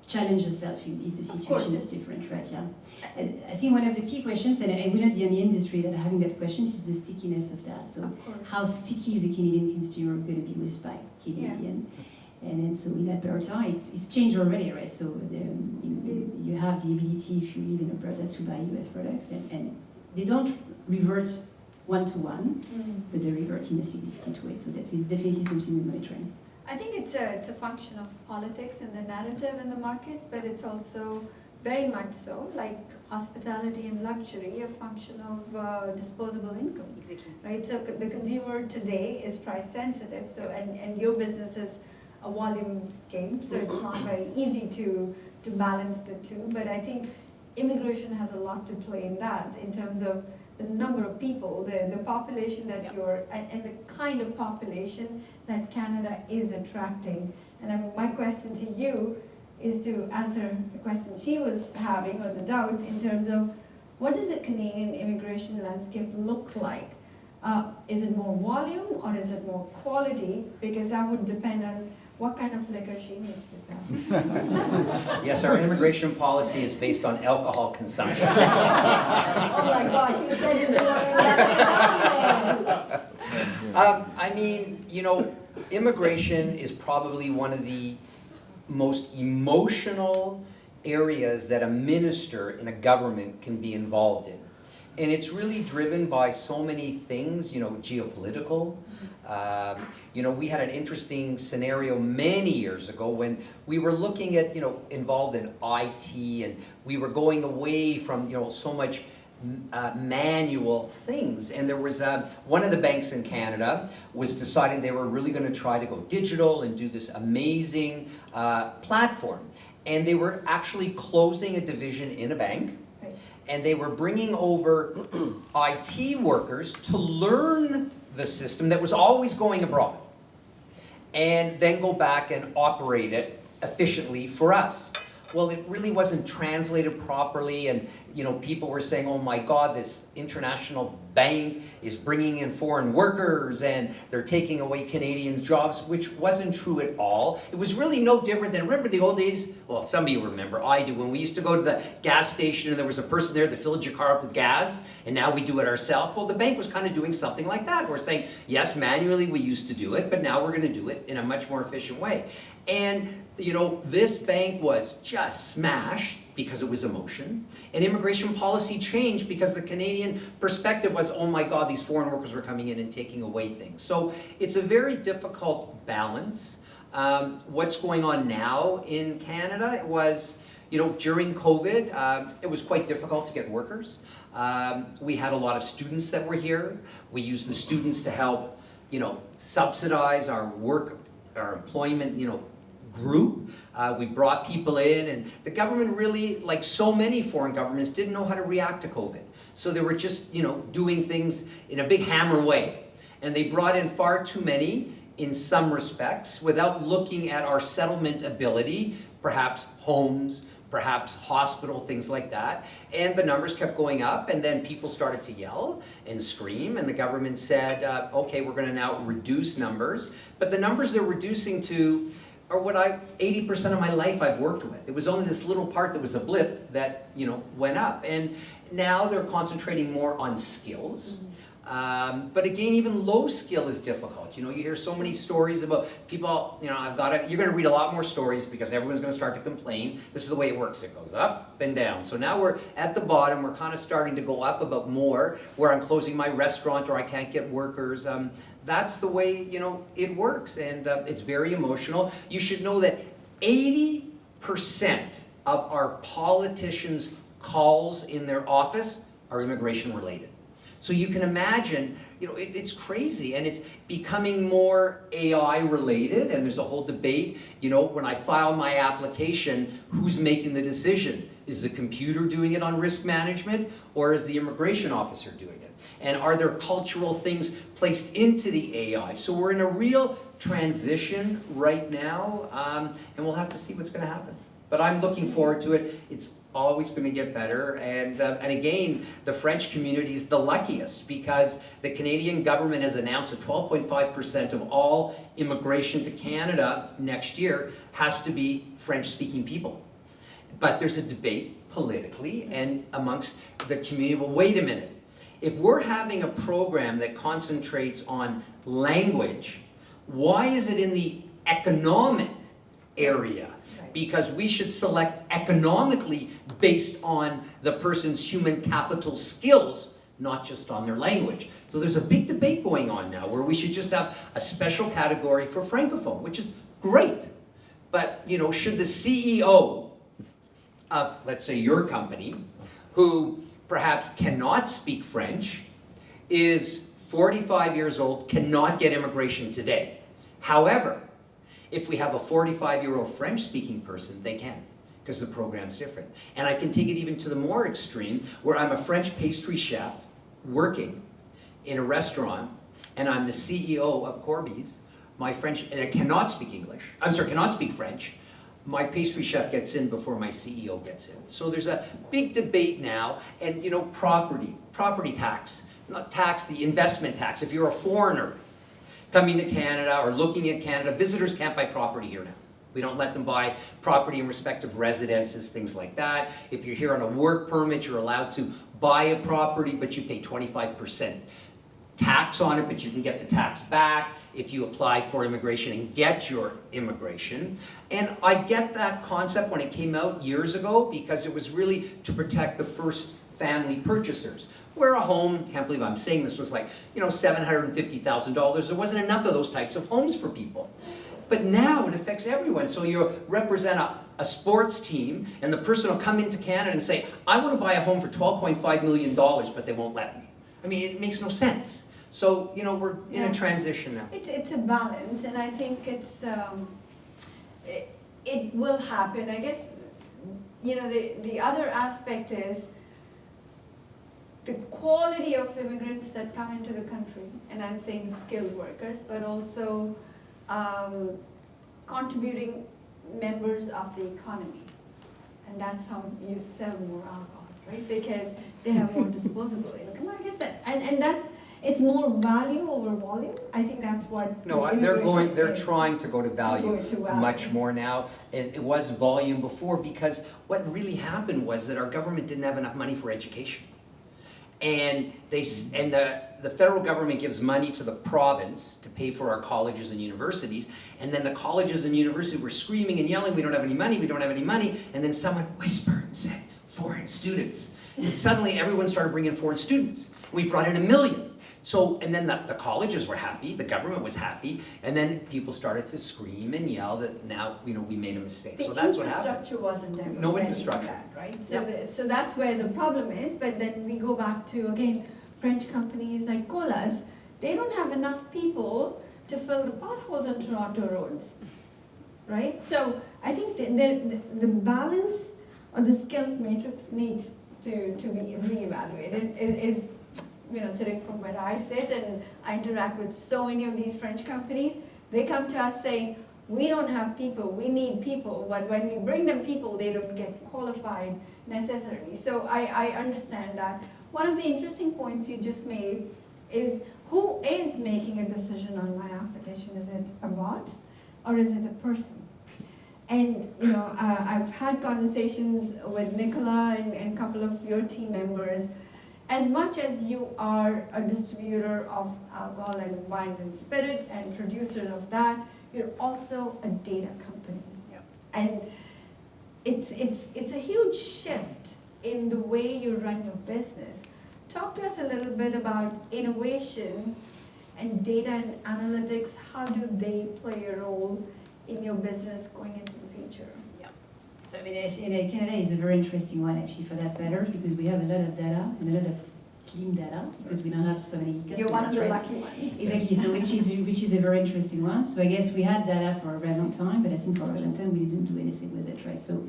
[SPEAKER 7] challenge ourselves if the situation is different, right? Yeah. And I think one of the key questions, and we're not the only industry that are having that question, is the stickiness of that. So how sticky is the Canadian consumer going to be with by Canadian? Yeah. And then so in Alberta, it's changed already, right? So you have the ability, if you live in Alberta, to buy US products, and they don't revert one-to-one, but they revert in a significant way. So that's definitely something we're monitoring.
[SPEAKER 4] I think it's a function of politics and the narrative in the market, but it's also very much so, like hospitality and luxury, a function of disposable income. Exactly. Right? So the consumer today is price sensitive, so and your business is a volume game, so it's not very easy to balance the two. But I think immigration has a lot to play in that, in terms of the number of people, the population that and the kind of population that Canada is attracting. And my question to you is to answer the question she was having, or the doubt, in terms of what does the Canadian immigration landscape look like? Is it more volume or is it more quality? Because that would depend on what kind of liquor she needs to sell.
[SPEAKER 6] Yes, our immigration policy is based on alcohol consumption.
[SPEAKER 4] Oh my gosh, you said it
[SPEAKER 6] immigration is probably one of the most emotional areas that a minister in a government can be involved in. And it's really driven by so many things, geopolitical. We had an interesting scenario many years ago when we were looking at, involved in IT, and we were going away from, so much manual things. And there was one of the banks in Canada was deciding they were really going to try to go digital and do this amazing platform. And they were actually closing a division in a bank. And they were bringing over IT workers to learn the system that was always going abroad. and then go back and operate it efficiently for us. Well, it really wasn't translated properly, and people were saying, oh my God, this international bank is bringing in foreign workers and they're taking away Canadians' jobs, which wasn't true at all. It was really no different than, remember the old days? Well, some of you remember, I do, when we used to go to the gas station and there was a person there that filled your car up with gas, and now we do it ourselves. Well, the bank was kind of doing something like that. We're saying, yes, manually we used to do it, but now we're going to do it in a much more efficient way. And this bank was just smashed because it was emotion, and immigration policy changed because the Canadian perspective was, oh my God, these foreign workers were coming in and taking away things. So it's a very difficult balance. What's going on now in Canada was, during COVID, it was quite difficult to get workers. We had a lot of students that were here. We used the students to help, subsidize our employment, group. We brought people in, and the government really, like so many foreign governments, didn't know how to react to COVID. So they were just, doing things in a big hammer way. And they brought in far too many in some respects without looking at our settlement ability, perhaps homes, perhaps hospital, things like that. And the numbers kept going up, and then people started to yell and scream, and the government said, okay, we're going to now reduce numbers. But the numbers they're reducing to are what 80% of my life I've worked with. It was only this little part that was a blip that, went up. And now they're concentrating more on skills. But again, even low skill is difficult. You hear so many stories about people, you're going to read a lot more stories because everyone's going to start to complain. This is the way it works. It goes up and down. So now we're at the bottom. We're kind of starting to go up about more, where I'm closing my restaurant or I can't get workers. That's the way, it works. And it's very emotional. You should know that 80% of our politicians' calls in their office are immigration related. So you can imagine, it's crazy, and it's becoming more AI related, and there's a whole debate, when I file my application, who's making the decision? Is the computer doing it on risk management, or is the immigration officer doing it? And are there cultural things placed into the AI? So we're in a real transition right now, and we'll have to see what's going to happen. But I'm looking forward to it. It's always going to get better. And again, the French community is the luckiest because the Canadian government has announced that 12.5% of all immigration to Canada next year has to be French-speaking people. But there's a debate politically and amongst the community. Well, wait a minute. If we're having a program that concentrates on language, why is it in the economic area? Because we should select economically based on the person's human capital skills, not just on their language. So there's a big debate going on now where we should just have a special category for Francophone, which is great. But, should the CEO of, let's say, your company, who perhaps cannot speak French, is 45 years old, cannot get immigration today. However, if we have a 45-year-old French-speaking person, they can, because the program's different. And I can take it even to the more extreme, where I'm a French pastry chef working in a restaurant, and I'm the CEO of Corby's. My French, and I cannot speak cannot speak French. My pastry chef gets in before my CEO gets in. So there's a big debate now, and property tax. It's not tax, the investment tax. If you're a foreigner coming to Canada or looking at Canada, visitors can't buy property here now. We don't let them buy property in respect of residences, things like that. If you're here on a work permit, you're allowed to buy a property, but you pay 25% tax on it, but you can get the tax back if you apply for immigration and get your immigration. And I get that concept when it came out years ago because it was really to protect the first family purchasers. Where a home, can't believe I'm saying this, was like, $750,000. There wasn't enough of those types of homes for people. But now it affects everyone. So you represent a sports team, and the person will come into Canada and say, I want to buy a home for $12.5 million, but they won't let me. I mean, it makes no sense. So, we're in a transition now.
[SPEAKER 4] It's a balance, and I think it will happen. I guess, the other aspect is the quality of immigrants that come into the country, and I'm saying skilled workers, but also contributing members of the economy. And that's how you sell more alcohol, right? Because they have more disposable income. I guess that, and that's, it's more value over volume. I think that's what.
[SPEAKER 6] No, they're trying to go to value much more now. It was volume before, because what really happened was that our government didn't have enough money for education. And the federal government gives money to the province to pay for our colleges and universities, and then the colleges and universities were screaming and yelling, we don't have any money, we don't have any money, and then someone whispered and said, foreign students. And suddenly everyone started bringing in foreign students. We brought in 1 million. So, and then the colleges were happy, the government was happy, and then people started to scream and yell that now, we made a mistake. So that's what happened.
[SPEAKER 4] The infrastructure wasn't there.
[SPEAKER 6] No infrastructure.
[SPEAKER 4] That, right? So,
[SPEAKER 6] Yep.
[SPEAKER 4] so that's where the problem is, but then we go back to, again, French companies like Colas, they don't have enough people to fill the potholes on Toronto roads, right? So I think the balance or the skills matrix needs to be reevaluated. It is, sitting from where I sit and I interact with so many of these French companies, they come to us saying, we don't have people, we need people, but when we bring them people, they don't get qualified necessarily. So I understand that. One of the interesting points you just made is, who is making a decision on my application? Is it a bot or is it a person? And I've had conversations with Nicola and a couple of your team members. As much as you are a distributor of alcohol and wine and spirit and producer of that, you're also a data company.
[SPEAKER 7] Yep.
[SPEAKER 4] And it's a huge shift in the way you run your business. Talk to us a little bit about innovation and data and analytics. How do they play a role in your business going into the future?
[SPEAKER 7] So I mean, Canada is a very interesting one actually for that matter, because we have a lot of data and a lot of clean data, because we don't have so many customers.
[SPEAKER 4] You're one of the
[SPEAKER 7] right?
[SPEAKER 4] lucky ones.
[SPEAKER 7] Exactly. So which is a very interesting one. So I guess we had data for a very long time, but I think for a long time we didn't do anything with it, right? So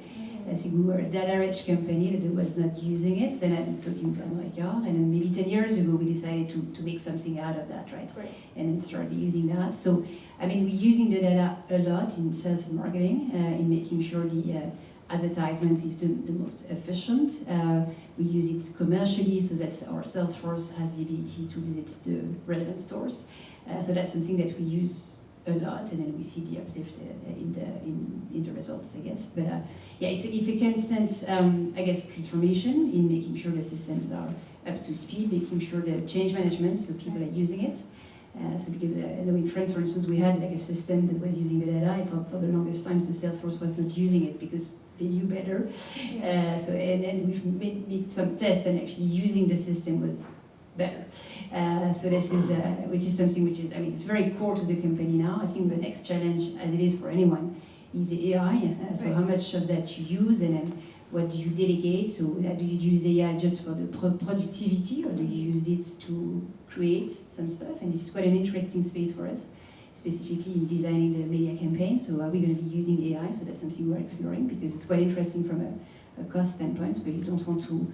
[SPEAKER 7] I think we were a data-rich company that was not using it. Then I'm talking to America, and then maybe 10 years ago we decided to make something out of that, right? And then started using that. So I mean, we're using the data a lot in sales and marketing, in making sure the advertisements is the most efficient. We use it commercially so that our sales force has the ability to visit the relevant stores. So that's something that we use a lot, and then we see the uplift in the results, I guess. But yeah, it's a constant, I guess, transformation in making sure the systems are up to speed, making sure the change management, so people are using it. So because I know in France, for instance, we had like a system that was using the data. For the longest time, the sales force was not using it because they knew better. So and then we've made some tests, and actually using the system was better. So this is which is something which is, I mean, it's very core to the company now. I think the next challenge, as it is for anyone, is the AI. So how much of that you use, and then what do you delegate? So do you use AI just for the productivity, or do you use it to create some stuff? And this is quite an interesting space for us, specifically in designing the media campaign. So are we going to be using AI? So that's something we're exploring, because it's quite interesting from a cost standpoint, but you don't want to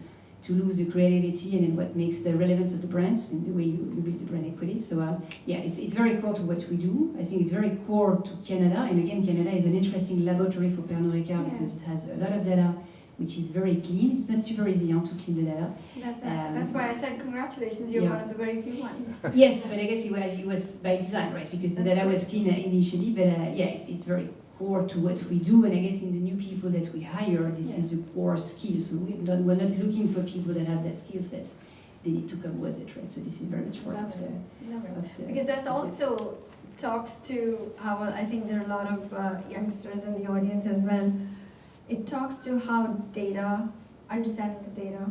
[SPEAKER 7] lose the creativity and then what makes the relevance of the brands and the way you build the brand equity. So yeah, it's very core to what we do. I think it's very core to Canada. And again, Canada is an interesting laboratory for Pernod Ricard, because it has a lot of data, which is very clean. It's not super easy to clean the data.
[SPEAKER 4] That's why I said congratulations, you're one of the very few ones.
[SPEAKER 7] Yes, but I guess it was by design, right? Because the data was clean initially, but yeah, it's very core to what we do. And I guess in the new people that we hire, this is a core skill. So we're not looking for people that have that skill set. They need to come with it, right? So this is very much part of the
[SPEAKER 4] because that also talks to how, I think there are a lot of youngsters in the audience as well. It talks to how data, understanding the data,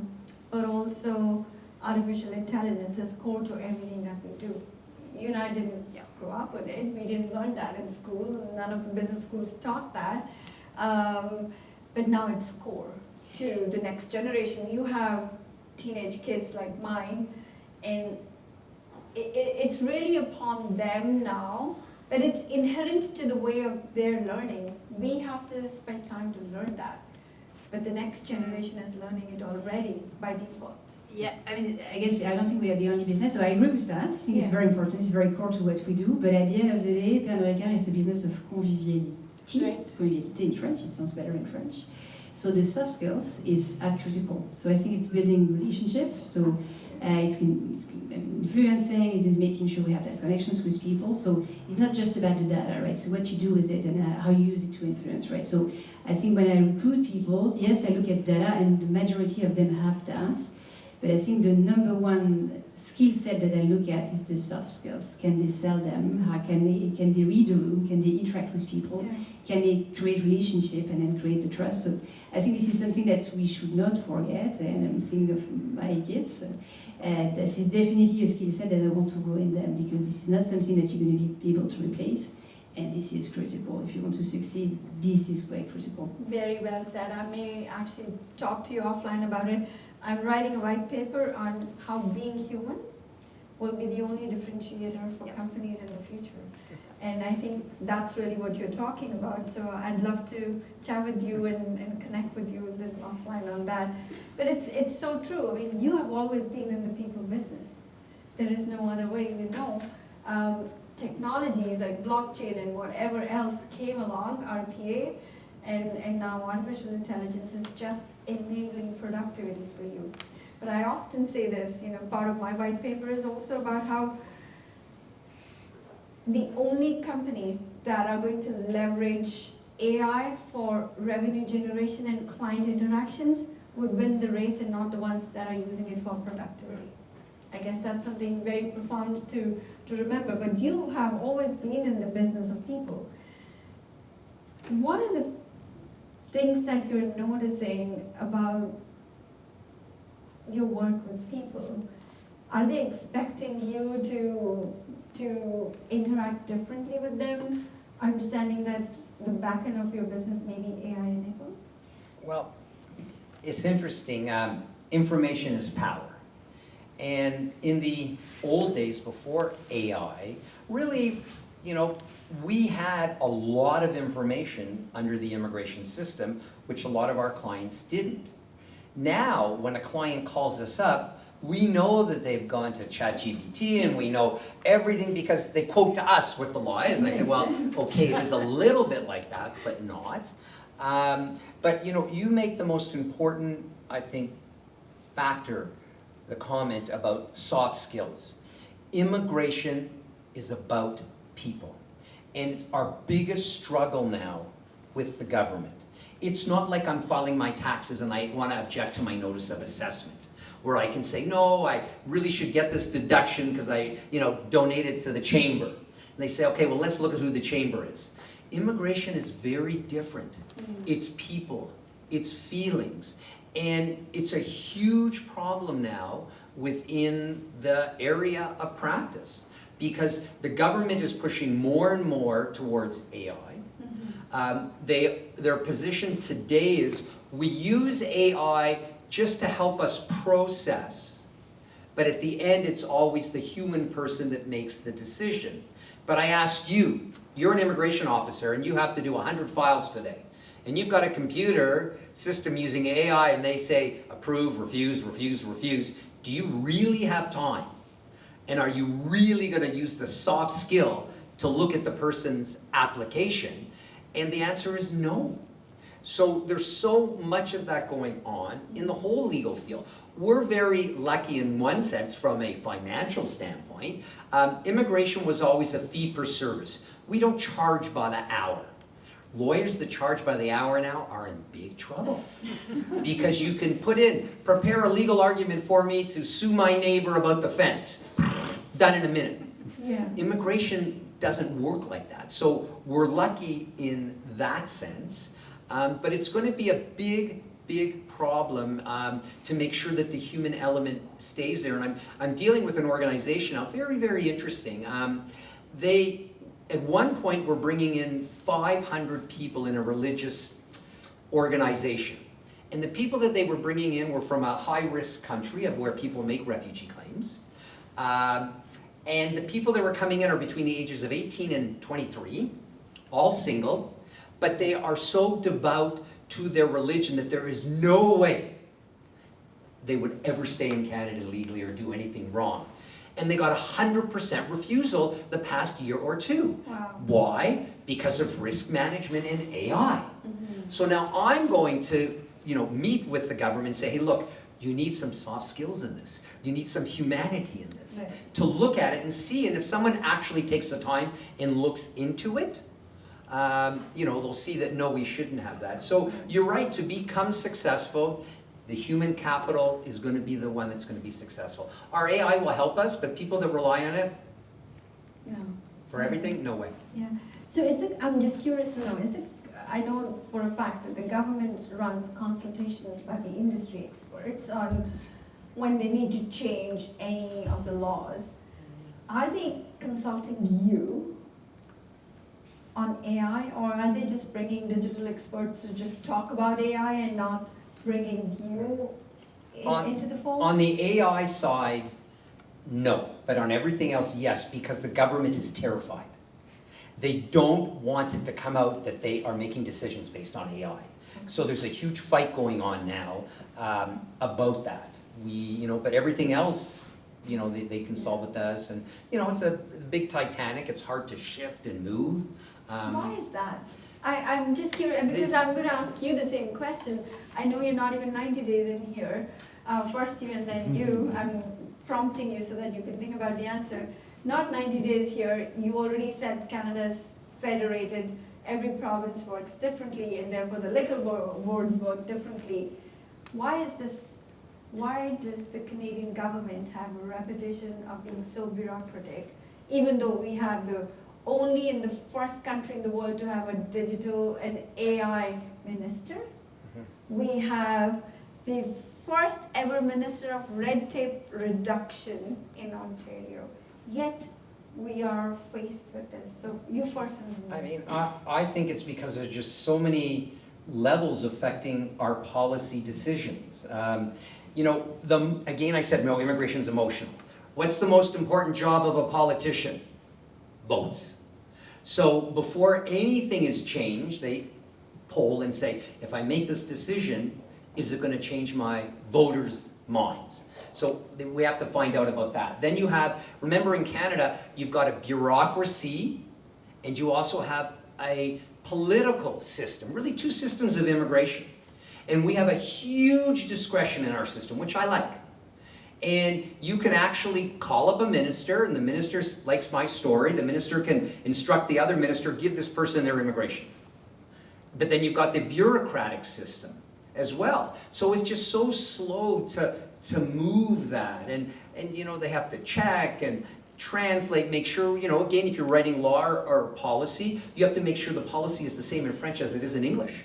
[SPEAKER 4] but also artificial intelligence is core to everything that we do. You and I didn't grow up with it. We didn't learn that in school. None of the business schools taught that. But now it's core to the next generation. You have teenage kids like mine, and it's really upon them now. But it's inherent to the way of their learning. We have to spend time to learn that. But the next generation is learning it already by default.
[SPEAKER 7] Yeah, I mean, I guess I don't think we are the only business, so I agree with that. I think it's very important, it's very core to what we do, but at the end of the day, Pernod Ricard is a business of conviviality.
[SPEAKER 2] Right.
[SPEAKER 7] Conviviality in French, it sounds better in French. So the soft skills are critical. So I think it's building relationship, so it's influencing, it is making sure we have that connections with people. So it's not just about the data, right? So what you do with it and how you use it to influence, right? So I think when I recruit people, yes, I look at data and the majority of them have that. But I think the number one skill set that I look at is the soft skills. Can they sell them? How can they read the room? Can they interact with people?
[SPEAKER 2] Yeah.
[SPEAKER 7] Can they create relationship and then create the trust? So I think this is something that we should not forget. And I'm thinking of my kids. This is definitely a skill set that I want to grow in them, because this is not something that you're going to be able to replace. And this is critical. If you want to succeed, this is quite critical.
[SPEAKER 4] Very well said. I may actually talk to you offline about it. I'm writing a white paper on how being human will be the only differentiator for companies in the future. And I think that's really what you're talking about. So I'd love to chat with you and connect with you a little offline on that. But it's so true. I mean, you have always been in the people business. There is no other way, you know. Technologies like blockchain and whatever else came along, RPA, and now artificial intelligence is just enabling productivity for you. But I often say this, you know, part of my white paper is also about how the only companies that are going to leverage AI for revenue generation and client interactions would win the race, and not the ones that are using it for productivity. I guess that's something very profound to remember. But you have always been in the business of people. What are the things that you're noticing about your work with people? Are they expecting you to interact differently with them, understanding that the back end of your business may be AI enabled?
[SPEAKER 6] Well, it's interesting. Information is power. And in the old days before AI, really, you know, we had a lot of information under the immigration system, which a lot of our clients didn't. Now, when a client calls us up, we know that they've gone to ChatGPT and we know everything because they quote to us what the law is. And I say, well, okay, it is a little bit like that, but not. But you know, you make the most important, I think, factor, the comment about soft skills. Immigration is about people. And it's our biggest struggle now with the government. It's not like I'm filing my taxes and I want to object to my notice of assessment, where I can say, no, I really should get this deduction because I, you know, donated to the chamber. And they say, okay, well, let's look at who the chamber is. Immigration is very different. It's people, it's feelings, and it's a huge problem now within the area of practice, because the government is pushing more and more towards AI. Their position today is we use AI just to help us process, but at the end it's always the human person that makes the decision. But I ask you, you're an immigration officer and you have to do 100 files today, and you've got a computer system using AI and they say approve, refuse, refuse, refuse. Do you really have time? And are you really going to use the soft skill to look at the person's application? And the answer is no. So there's so much of that going on in the whole legal field. We're very lucky in one sense from a financial standpoint. Immigration was always a fee per service. We don't charge by the hour. Lawyers that charge by the hour now are in big trouble because you can prepare a legal argument for me to sue my neighbor about the fence. Done in a minute.
[SPEAKER 4] Yeah.
[SPEAKER 6] Immigration doesn't work like that. So we're lucky in that sense, but it's going to be a big, big problem to make sure that the human element stays there. And I'm dealing with an organization now, very, very interesting. They, at one point, were bringing in 500 people in a religious organization. And the people that they were bringing in were from a high-risk country of where people make refugee claims. And the people that were coming in are between the ages of 18 and 23, all single, but they are so devout to their religion that there is no way they would ever stay in Canada legally or do anything wrong. And they got 100% refusal the past year or two.
[SPEAKER 4] Wow.
[SPEAKER 6] Why? Because of risk management and AI. So now I'm going to, meet with the government and say, hey, look, you need some soft skills in this. You need some humanity in this.
[SPEAKER 4] Right.
[SPEAKER 6] To look at it and see, and if someone actually takes the time and looks into it, they'll see that no, we shouldn't have that. So you're right, to become successful, the human capital is going to be the one that's going to be successful. Our AI will help us, but people that rely on it
[SPEAKER 4] Yeah.
[SPEAKER 6] for everything, no way.
[SPEAKER 8] Yeah. So I'm just curious to know, I know for a fact that the government runs consultations by the industry experts on when they need to change any of the laws. Are they consulting you on AI, or are they just bringing digital experts to just talk about AI and not bringing you into the fold?
[SPEAKER 6] On the AI side, no. But on everything else, yes, because the government is terrified. They don't want it to come out that they are making decisions based on AI. So there's a huge fight going on now about that. But everything else, they consult with us, and it's a big Titanic. It's hard to shift and move.
[SPEAKER 8] Why is that? I'm just curious, because I'm going to ask you the same question. I know you're not even 90 days in here. First you and then you. I'm prompting you so that you can think about the answer. Not 90 days here. You already said Canada's federated. Every province works differently, and therefore the liquor boards work differently. Why does the Canadian government have a reputation of being so bureaucratic, even though we have only in the first country in the world to have a digital and AI minister? We have the first ever minister of red tape reduction in Ontario. Yet we are faced with this. So you first.
[SPEAKER 6] I think it's because there's just so many levels affecting our policy decisions. Again, I said no, immigration is emotional. What's the most important job of a politician? Votes. So before anything is changed, they poll and say, if I make this decision, is it going to change my voters' minds? So we have to find out about that. Then you have, remember in Canada, you've got a bureaucracy, and you also have a political system, really two systems of immigration. And we have a huge discretion in our system, which I like. And you can actually call up a minister, and the minister likes my story. The minister can instruct the other minister, give this person their immigration. But then you've got the bureaucratic system as well. So it's just so slow to move that. And they have to check and translate, make sure, again, if you're writing law or policy, you have to make sure the policy is the same in French as it is in English.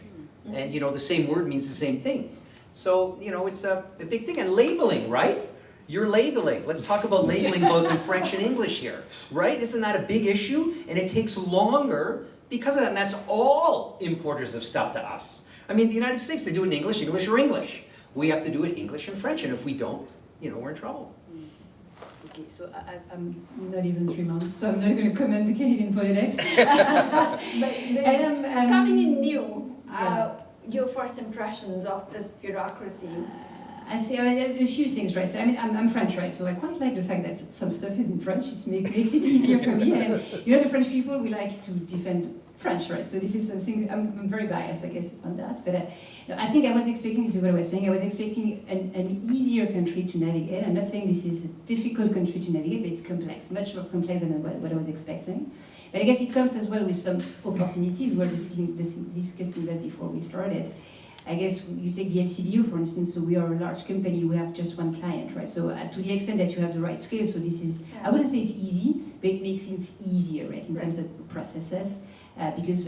[SPEAKER 6] And, the same word means the same thing. So, it's a big thing. And labeling, right? You're labeling. Let's talk about labeling both in French and English here, right? Isn't that a big issue? And it takes longer because of that. And that's all importers of stuff to us. I mean, the United States, they do it in English or English. We have to do it English and French. And if we don't, we're in trouble.
[SPEAKER 7] Okay, so I'm not even 3 months, so I'm not going to comment the Canadian politics.
[SPEAKER 8] But coming in new, your first impressions of this bureaucracy?
[SPEAKER 7] I say a few things, right? So I'm French, right? So I quite like the fact that some stuff is in French. It makes it easier for me. And the French people, we like to defend French, right? So this is something, I'm very biased, I guess, on that. But I think I was expecting, this is what I was saying, I was expecting an easier country to navigate. I'm not saying this is a difficult country to navigate, but it's complex, much more complex than what I was expecting. But I guess it comes as well with some opportunities. We were discussing that before we started. I guess you take the FCBU, for instance, so we are a large company, we have just one client, right? So to the extent that you have the right skills, so this is, I wouldn't say it's easy, but it makes it easier, right, in terms of processes, because,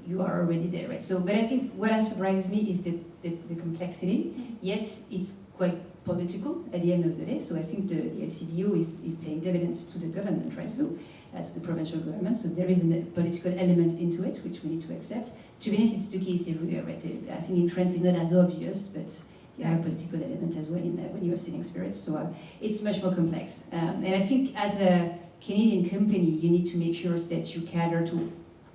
[SPEAKER 7] you are already there, right? So, but I think what surprises me is the complexity. Yes, it's quite political at the end of the day, so I think the FCBU is paying dividends to the government, right? So, to the provincial government, so there is a political element into it, which we need to accept. To be honest, it's the case everywhere, right? I think in France it's not as obvious, but you have a political element as well in when you're selling spirits, so it's much more complex. And I think as a Canadian company, you need to make sure that you cater to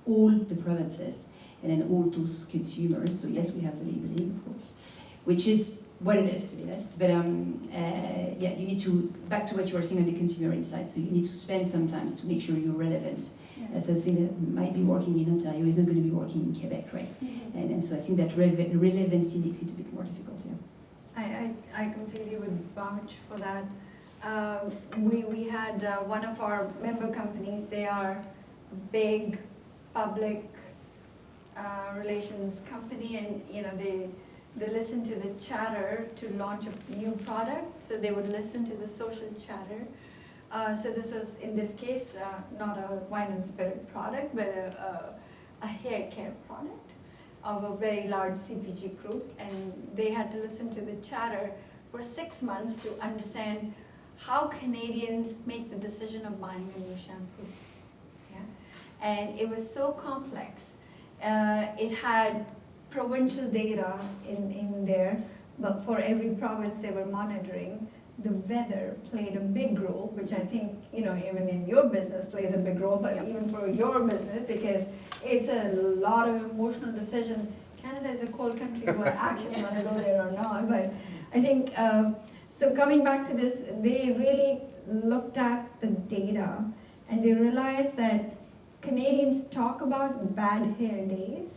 [SPEAKER 7] all the provinces and then all those consumers. So yes, we have the labeling, of course, which is what it is, to be honest. But yeah, you need to, back to what you were saying on the consumer insight, so you need to spend some time to make sure you're relevant. That's something that might be working in Ontario is not going to be working in Quebec, right? And so I think that relevancy makes it a bit more difficult, yeah.
[SPEAKER 8] I completely would vouch for that. We had one of our member companies, they are a big public relations company, and they listen to the chatter to launch a new product, so they would listen to the social chatter. So this was, in this case, not a wine and spirit product, but a hair care product of a very large CPG group, and they had to listen to the chatter for 6 months to understand how Canadians make the decision of buying a new shampoo. Yeah? And it was so complex. It had provincial data in there, but for every province they were monitoring. The weather played a big role, which I think, even in your business plays a big role, but even for your business, because it's a lot of emotional decision. Canada is a cold country, do I actually want to go there or not? But I think, so coming back to this, they really looked at the data and they realized that Canadians talk about bad hair days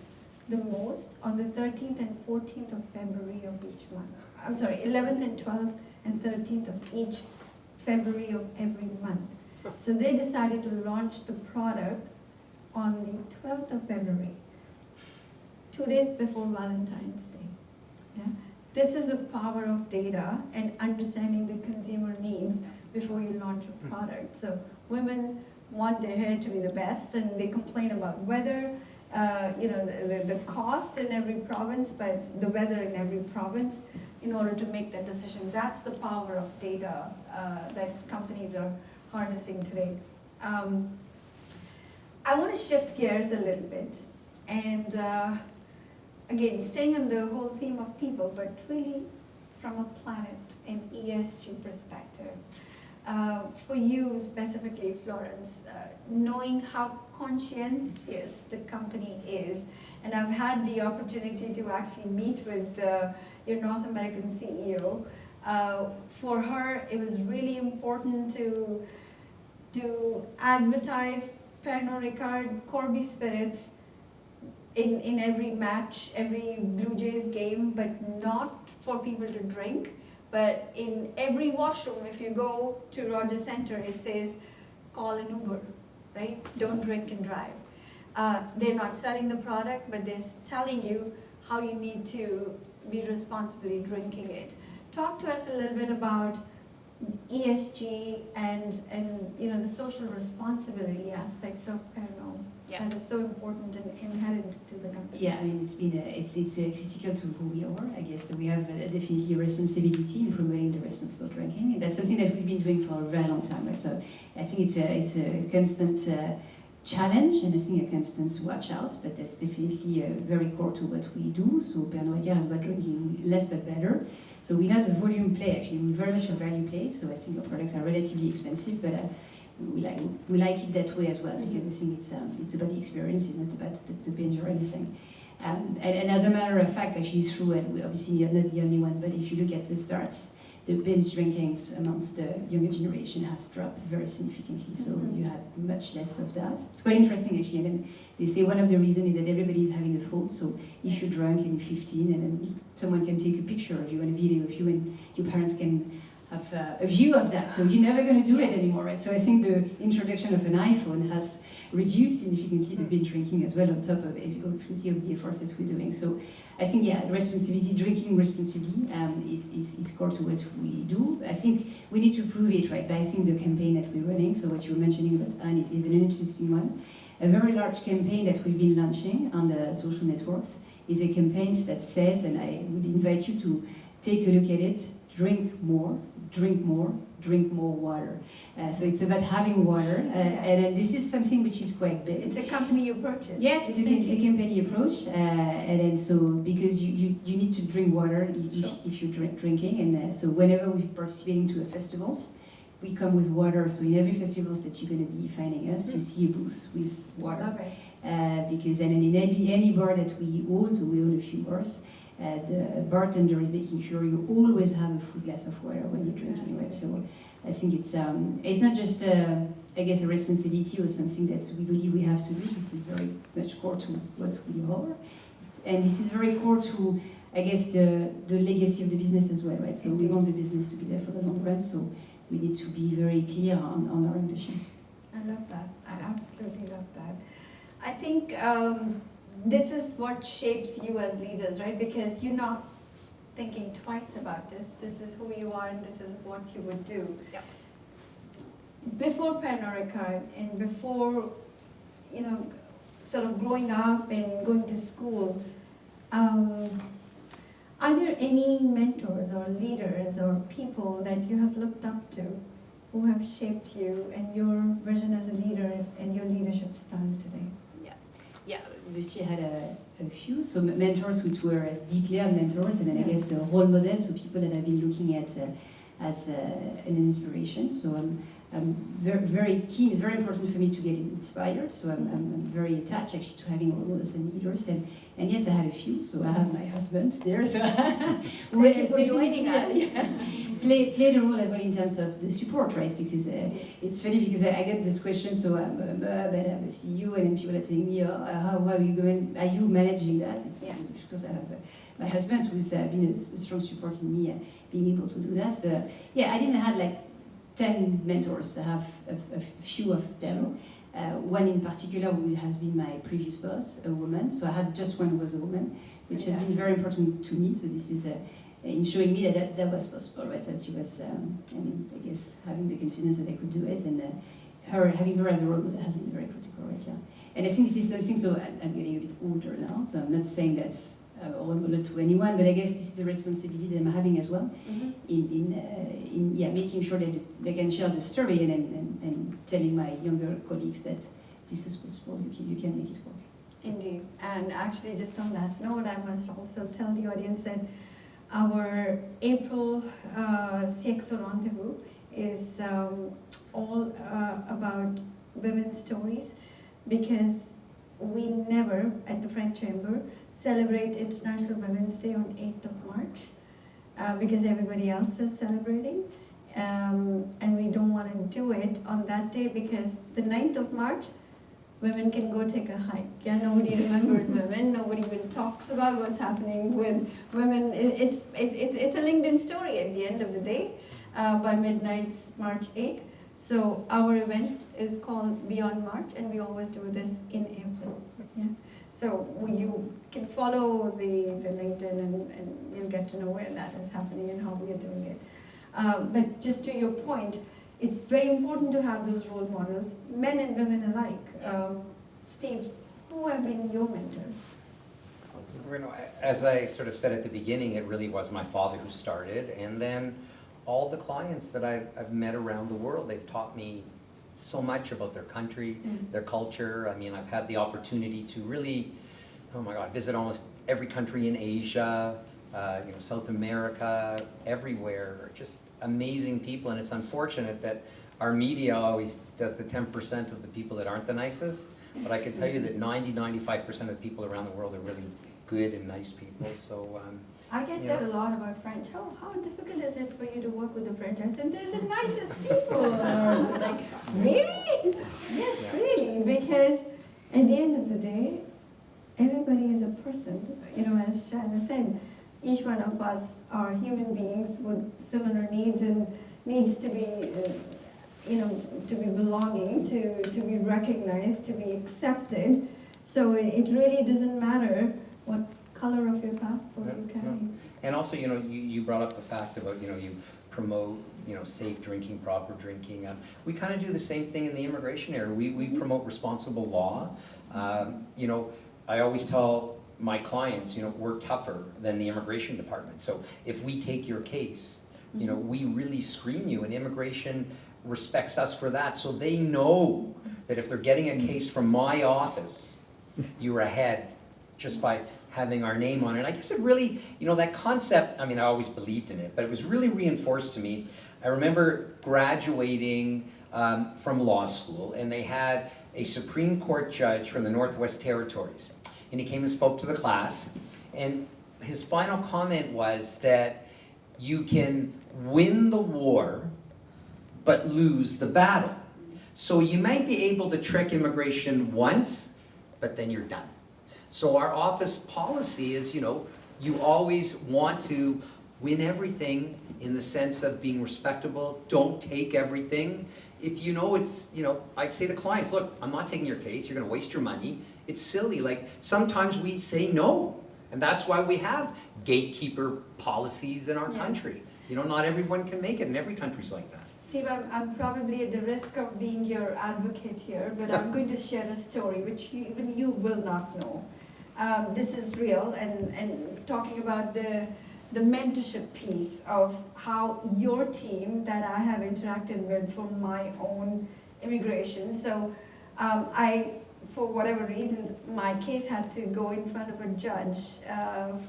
[SPEAKER 8] the most on the 13th and 14th of February of each month. I'm sorry, 11th and 12th and 13th of each February of every month. So they decided to launch the product on the 12th of February, 2 days before Valentine's Day. Yeah? This is the power of data and understanding the consumer needs before you launch a product. So women want their hair to be the best, and they complain about weather, the cost in every province, but the weather in every province in order to make that decision. That's the power of data that companies are harnessing today. I want to shift gears a little bit, and again, staying on the whole theme of people, but really from a planet and ESG perspective. For you specifically, Florence, knowing how conscientious the company is, and I've had the opportunity to actually meet with your North American CEO. For her, it was really important to advertise Pernod Ricard, Corby spirits in every match, every Blue Jays game, but not for people to drink. But in every washroom, if you go to Rogers Centre, it says, call an Uber, right? Don't drink and drive. They're not selling the product, but they're telling you how you need to be responsibly drinking it. Talk to us a little bit about ESG and the social responsibility aspects of Pernod.
[SPEAKER 7] Yeah.
[SPEAKER 8] That is so important and inherent to the company.
[SPEAKER 7] Yeah, I mean, it's critical to who we are, I guess. So we have definitely a responsibility in promoting the responsible drinking, and that's something that we've been doing for a very long time. Right? So I think it's a constant challenge, and I think a constant watch out, but that's definitely very core to what we do. So Pernod Ricard is about drinking less but better. So we're not a volume play, actually. We're very much a value play, so I think our products are relatively expensive, but we like it that way as well, because I think it's about the experience, it's not about the binge or anything. And as a matter of fact, actually it's true, and we obviously are not the only one, but if you look at the stats, the binge drinking amongst the younger generation has dropped very significantly, so you have much less of that. It's quite interesting actually, and then they say one of the reasons is that everybody is having a phone, so if you're drunk and you're 15 and then someone can take a picture of you and a video of you, and your parents can have a view of that, so you're never going to do it anymore, right? So I think the introduction of an iPhone has reduced significantly the binge drinking as well, on top of obviously of the efforts that we're doing. So I think, yeah, responsibility, drinking responsibly is core to what we do. I think we need to prove it, right, by I think the campaign that we're running. So what you were mentioning about Anne, it is an interesting one. A very large campaign that we've been launching on the social networks is a campaign that says, and I would invite you to take a look at it, drink more, drink more, drink more water. So it's about having water, and this is something which is quite big.
[SPEAKER 8] It's a company you purchase.
[SPEAKER 7] Yes, it's a company approach, and then so because you need to drink water if you're drinking, and so whenever we're participating to festivals, we come with water. So in every festivals that you're going to be finding us, you see a booth with water.
[SPEAKER 8] Love it.
[SPEAKER 7] Because and in any bar that we own, so we own a few bars, the bartender is making sure you always have a full glass of water when you're drinking, right? So I think it's not just I guess a responsibility or something that we believe we have to do. This is very much core to what we are, and this is very core to, I guess, the legacy of the business as well, right? So we want the business to be there for the long run, so we need to be very clear on our ambitions.
[SPEAKER 8] I love that. I absolutely love that. I think this is what shapes you as leaders, right? Because you're not thinking twice about this. This is who you are and this is what you would do.
[SPEAKER 9] Yep.
[SPEAKER 8] Before Pernod Ricard and before, sort of growing up and going to school, are there any mentors or leaders or people that you have looked up to who have shaped you and your vision as a leader and your leadership style today?
[SPEAKER 7] Yeah, Lucy had a few, so mentors which were declared mentors, and then I guess role models, so people that I've been looking at as an inspiration. So I'm very, very keen. It's very important for me to get inspired. So I'm very attached actually to having role models and leaders. And yes, I have a few. So I have my husband there. So
[SPEAKER 8] Thank you for joining us.
[SPEAKER 7] Played a role as well in terms of the support, right? Because it's funny because I get this question. So I'm a CEO, and then people are telling me, how are you going? Are you managing that? It's because I have my husband who's been a strong support in me being able to do that. But yeah, I didn't have like 10 mentors. I have a few of them. One in particular who has been my previous boss, a woman. So I had just one who was a woman, which has been very important to me. So this is in showing me that was possible, right? That she was, I guess, having the confidence that I could do it, and having her as a role model has been very critical, right? Yeah. And I think this is something. So I'm getting a bit older now, so I'm not saying that's a role model to anyone, but I guess this is a responsibility that I'm having as well, in making sure that they can share the story and telling my younger colleagues that this is possible, you can make it work.
[SPEAKER 8] Indeed, and actually just on that note, I must also tell the audience that our April CXO Rendez-Vous is all about women's stories, because we never, at the French Chamber, celebrate International Women's Day on 8th of March because everybody else is celebrating, and we don't want to do it on that day because the 9th of March women can go take a hike. Yeah, nobody remembers women, nobody even talks about what's happening with women. It's a LinkedIn story at the end of the day by midnight March 8th. So our event is called Beyond March, and we always do this in April. Yeah. So you can follow the LinkedIn and you'll get to know where that is happening and how we are doing it. But just to your point, it's very important to have those role models, men and women alike. Steve, who have been your mentors?
[SPEAKER 6] As I sort of said at the beginning, it really was my father who started, and then all the clients that I've met around the world, they've taught me so much about their country, their culture. I mean, I've had the opportunity to really, visit almost every country in Asia, South America, everywhere. Just amazing people, and it's unfortunate that our media always does the 10% of the people that aren't the nicest, but I can tell you that 90-95% of the people around the world are really good and nice people. So
[SPEAKER 8] I get that a lot about French. How difficult is it for you to work with the French? I said, they're the nicest people. Like, really? Yes, really, because at the end of the day, everybody is a person. As Shanna said, each one of us are human beings with similar needs and needs to be, to be belonging, to be recognized, to be accepted. So it really doesn't matter what color of your passport you carry.
[SPEAKER 6] And also, you brought up the fact about, you promote, safe drinking, proper drinking. We kind of do the same thing in the immigration area. We promote responsible law. I always tell my clients, we're tougher than the immigration department. So if we take your case, we really screen you, and immigration respects us for that. So they know that if they're getting a case from my office, you're ahead just by having our name on it. And I guess it really, that concept, I always believed in it, but it was really reinforced to me. I remember graduating from law school, and they had a Supreme Court judge from the Northwest Territories. And he came and spoke to the class, and his final comment was that you can win the war, but lose the battle. So you might be able to trick immigration once, but then you're done. So our office policy is, you always want to win everything in the sense of being respectable, don't take everything. If I say to clients, look, I'm not taking your case, you're gonna waste your money. It's silly, like sometimes we say no. And that's why we have gatekeeper policies in our country. Not everyone can make it, and every country's like that.
[SPEAKER 8] Steve, I'm probably at the risk of being your advocate here, but I'm going to share a story which even you will not know. This is real, and talking about the mentorship piece of how your team that I have interacted with for my own immigration. So for whatever reasons, my case had to go in front of a judge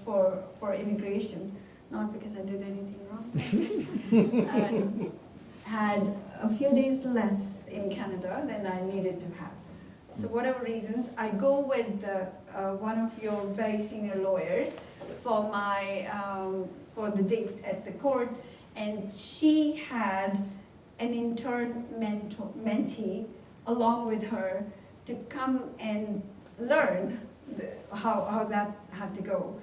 [SPEAKER 8] for immigration, not because I did anything wrong. And had a few days less in Canada than I needed to have. So whatever reasons, I go with one of your very senior lawyers for the date at the court, and she had an intern mentee along with her to come and learn how that had to go.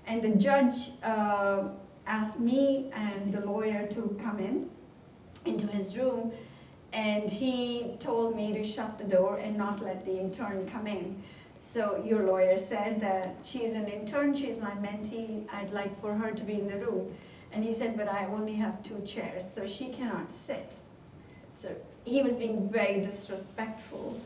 [SPEAKER 8] And the judge asked me and the lawyer to come into his room, and he told me to shut the door and not let the intern come in. So your lawyer said that she's an intern, she's my mentee, I'd like for her to be in the room. And he said, but I only have 2 chairs, so she cannot sit. So he was being very disrespectful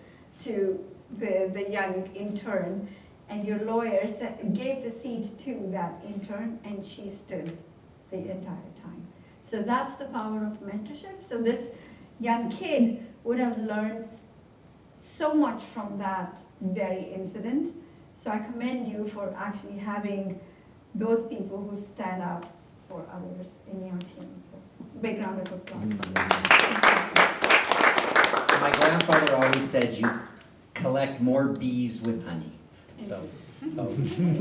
[SPEAKER 8] to the young intern, and your lawyer gave the seat to that intern, and she stood the entire time. So that's the power of mentorship. So this young kid would have learned so much from that very incident. So I commend you for actually having those people who stand up for others in your team. So big round of applause.
[SPEAKER 6] My grandfather always said you collect more bees with honey. So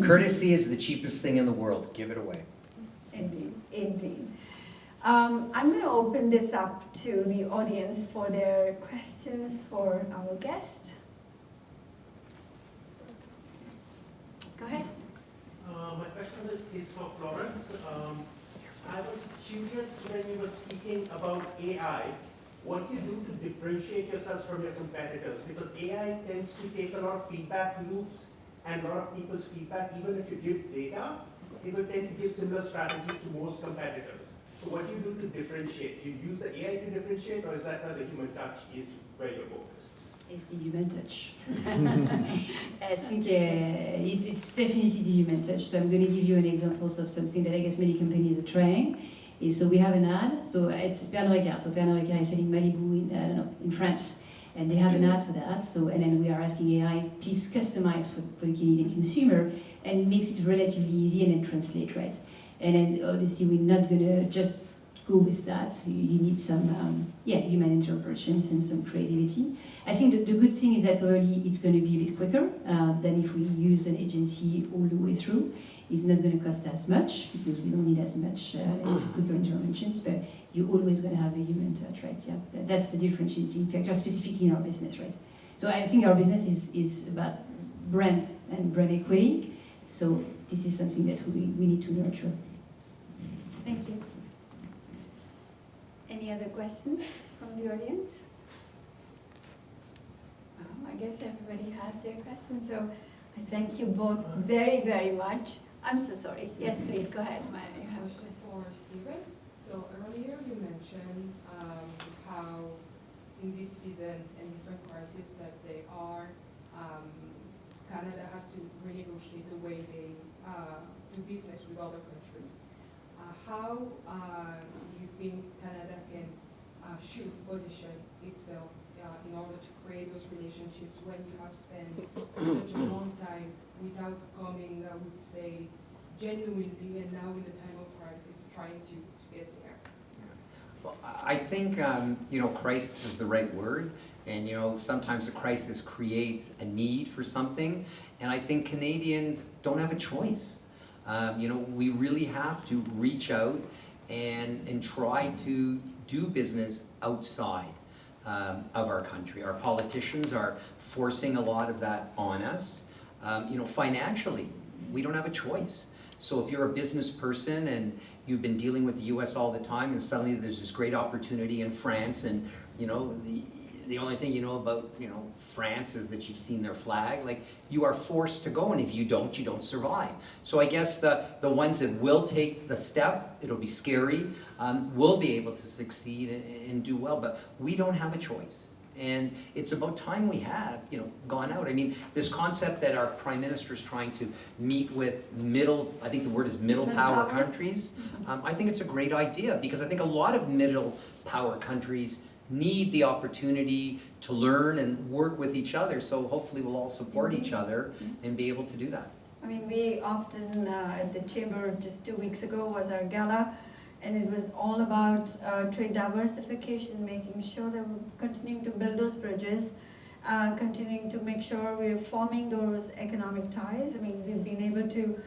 [SPEAKER 6] courtesy is the cheapest thing in the world. Give it away.
[SPEAKER 8] Indeed, indeed. I'm going to open this up to the audience for their questions for our guest. Go ahead.
[SPEAKER 9] My question is for Florence. I was curious when you were speaking about AI, what you do to differentiate yourselves from your competitors, because AI tends to take a lot of feedback loops and a lot of people's feedback. Even if you give data, it will tend to give similar strategies to most competitors. So what do you do to differentiate? Do you use the AI to differentiate, or is that where the human touch is where you're focused?
[SPEAKER 7] It's the human touch. I think it's definitely the human touch. So I'm going to give you an example of something that I guess many companies are trying. So we have an ad. So it's Pernod Ricard. So Pernod Ricard is selling Malibu in France, and they have an ad for that. So and then we are asking AI, please customize for the Canadian consumer, and it makes it relatively easy and then translate, right? And then obviously we're not going to just go with that. So you need some human interpretations and some creativity. I think the good thing is that probably it's going to be a bit quicker than if we use an agency all the way through. It's not going to cost as much because we don't need as much it's quicker interventions, but you're always going to have a human touch, right? Yeah, that's the differentiating factor, specifically in our business, right? So I think our business is about brand and brand equity. So this is something that we need to nurture.
[SPEAKER 8] Thank you. Any other questions from the audience? I guess everybody has their questions, so I thank you both very, very much. I'm so sorry. Yes, please, go ahead.
[SPEAKER 10] I have a question for Stephen. So earlier you mentioned how in this season and different crises that they are, Canada has to renegotiate the way they do business with other countries. How do you think Canada should position itself in order to create those relationships when you have spent such a long time without coming, I would say, genuinely, and now in the time of crisis, trying to get there?
[SPEAKER 6] Well, I think, crisis is the right word. And, sometimes a crisis creates a need for something. And I think Canadians don't have a choice. We really have to reach out and try to do business outside of our country. Our politicians are forcing a lot of that on us. Financially, we don't have a choice. So if you're a business person and you've been dealing with the US all the time and suddenly there's this great opportunity in France and, the only thing you know about, France is that you've seen their flag, like you are forced to go, and if you don't survive. So I guess the ones that will take the step, it'll be scary, will be able to succeed and do well, but we don't have a choice. And it's about time we have, gone out. I mean, this concept that our Prime Minister is trying to meet with I think the word is middle power countries, I think it's a great idea, because I think a lot of middle power countries need the opportunity to learn and work with each other, so hopefully we'll all support each other and be able to do that.
[SPEAKER 8] I mean, we often, at the Chamber just 2 weeks ago was our gala, and it was all about trade diversification, making sure that we're continuing to build those bridges, continuing to make sure we're forming those economic ties. I mean, we've been able to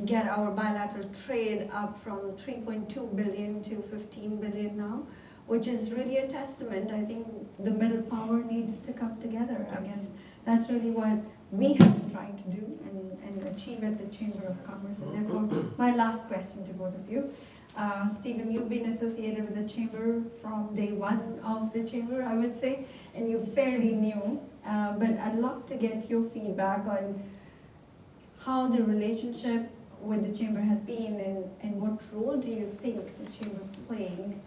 [SPEAKER 8] get our bilateral trade up from 3.2 billion to 15 billion now, which is really a testament. I think the middle power needs to come together. I guess that's really what we have been trying to do and achieve at the Chamber of Commerce. And therefore, my last question to both of you. Stephen, you've been associated with the Chamber from day one of the Chamber, I would say, and you're fairly new, but I'd love to get your feedback on how the relationship with the Chamber has been, and what role do you think the Chamber playing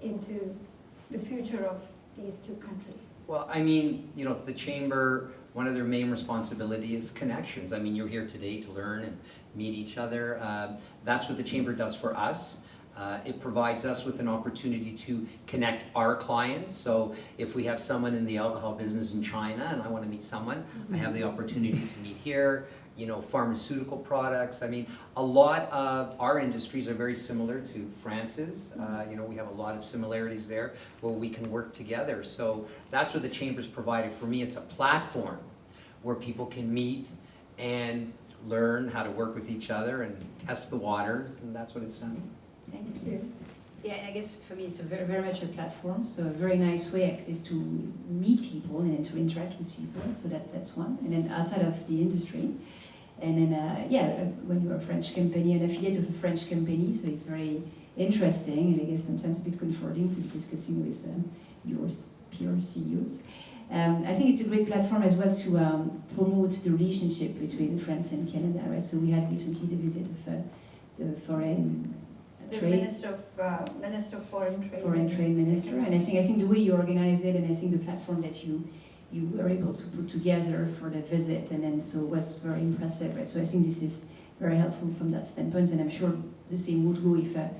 [SPEAKER 8] into the future of these two countries?
[SPEAKER 6] Well, I mean, the Chamber, one of their main responsibilities is connections. I mean, you're here today to learn and meet each other. That's what the Chamber does for us. It provides us with an opportunity to connect our clients. So if we have someone in the alcohol business in China and I want to meet someone, I have the opportunity to meet here. Pharmaceutical products. I mean, a lot of our industries are very similar to France's. We have a lot of similarities there where we can work together. So that's what the Chamber's provided for me. It's a platform where people can meet and learn how to work with each other and test the waters, and that's what it's done.
[SPEAKER 8] Thank you.
[SPEAKER 7] Yeah, and I guess for me it's a very, very much a platform, so a very nice way is to meet people and to interact with people, so that's one. And then outside of the industry, and then when you're a French company, an affiliate of a French company, so it's very interesting, and I guess sometimes a bit comforting to be discussing with your peer CEOs. I think it's a great platform as well to promote the relationship between France and Canada, right? So we had recently the visit of the foreign trade.
[SPEAKER 8] Minister of Foreign Trade.
[SPEAKER 7] Foreign Trade Minister, and I think the way you organize it, and I think the platform that you were able to put together for the visit, and then so was very impressive, right? So I think this is very helpful from that standpoint, and I'm sure the same would go if a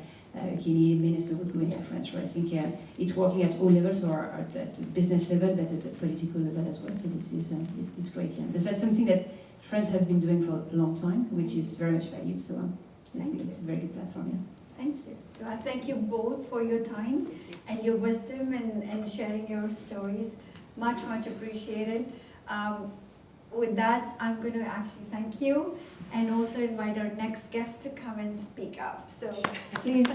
[SPEAKER 7] Canadian minister would go into France, right? I think it's working at all levels, or at the business level, but at the political level as well, so this is great, yeah. But that's something that France has been doing for a long time, which is very much valued, so it's a very good platform, yeah.
[SPEAKER 8] Thank you. So I thank you both for your time and your wisdom and sharing your stories. Much, much appreciated. With that, I'm going to actually thank you and also invite our next guest to come and speak up. So please.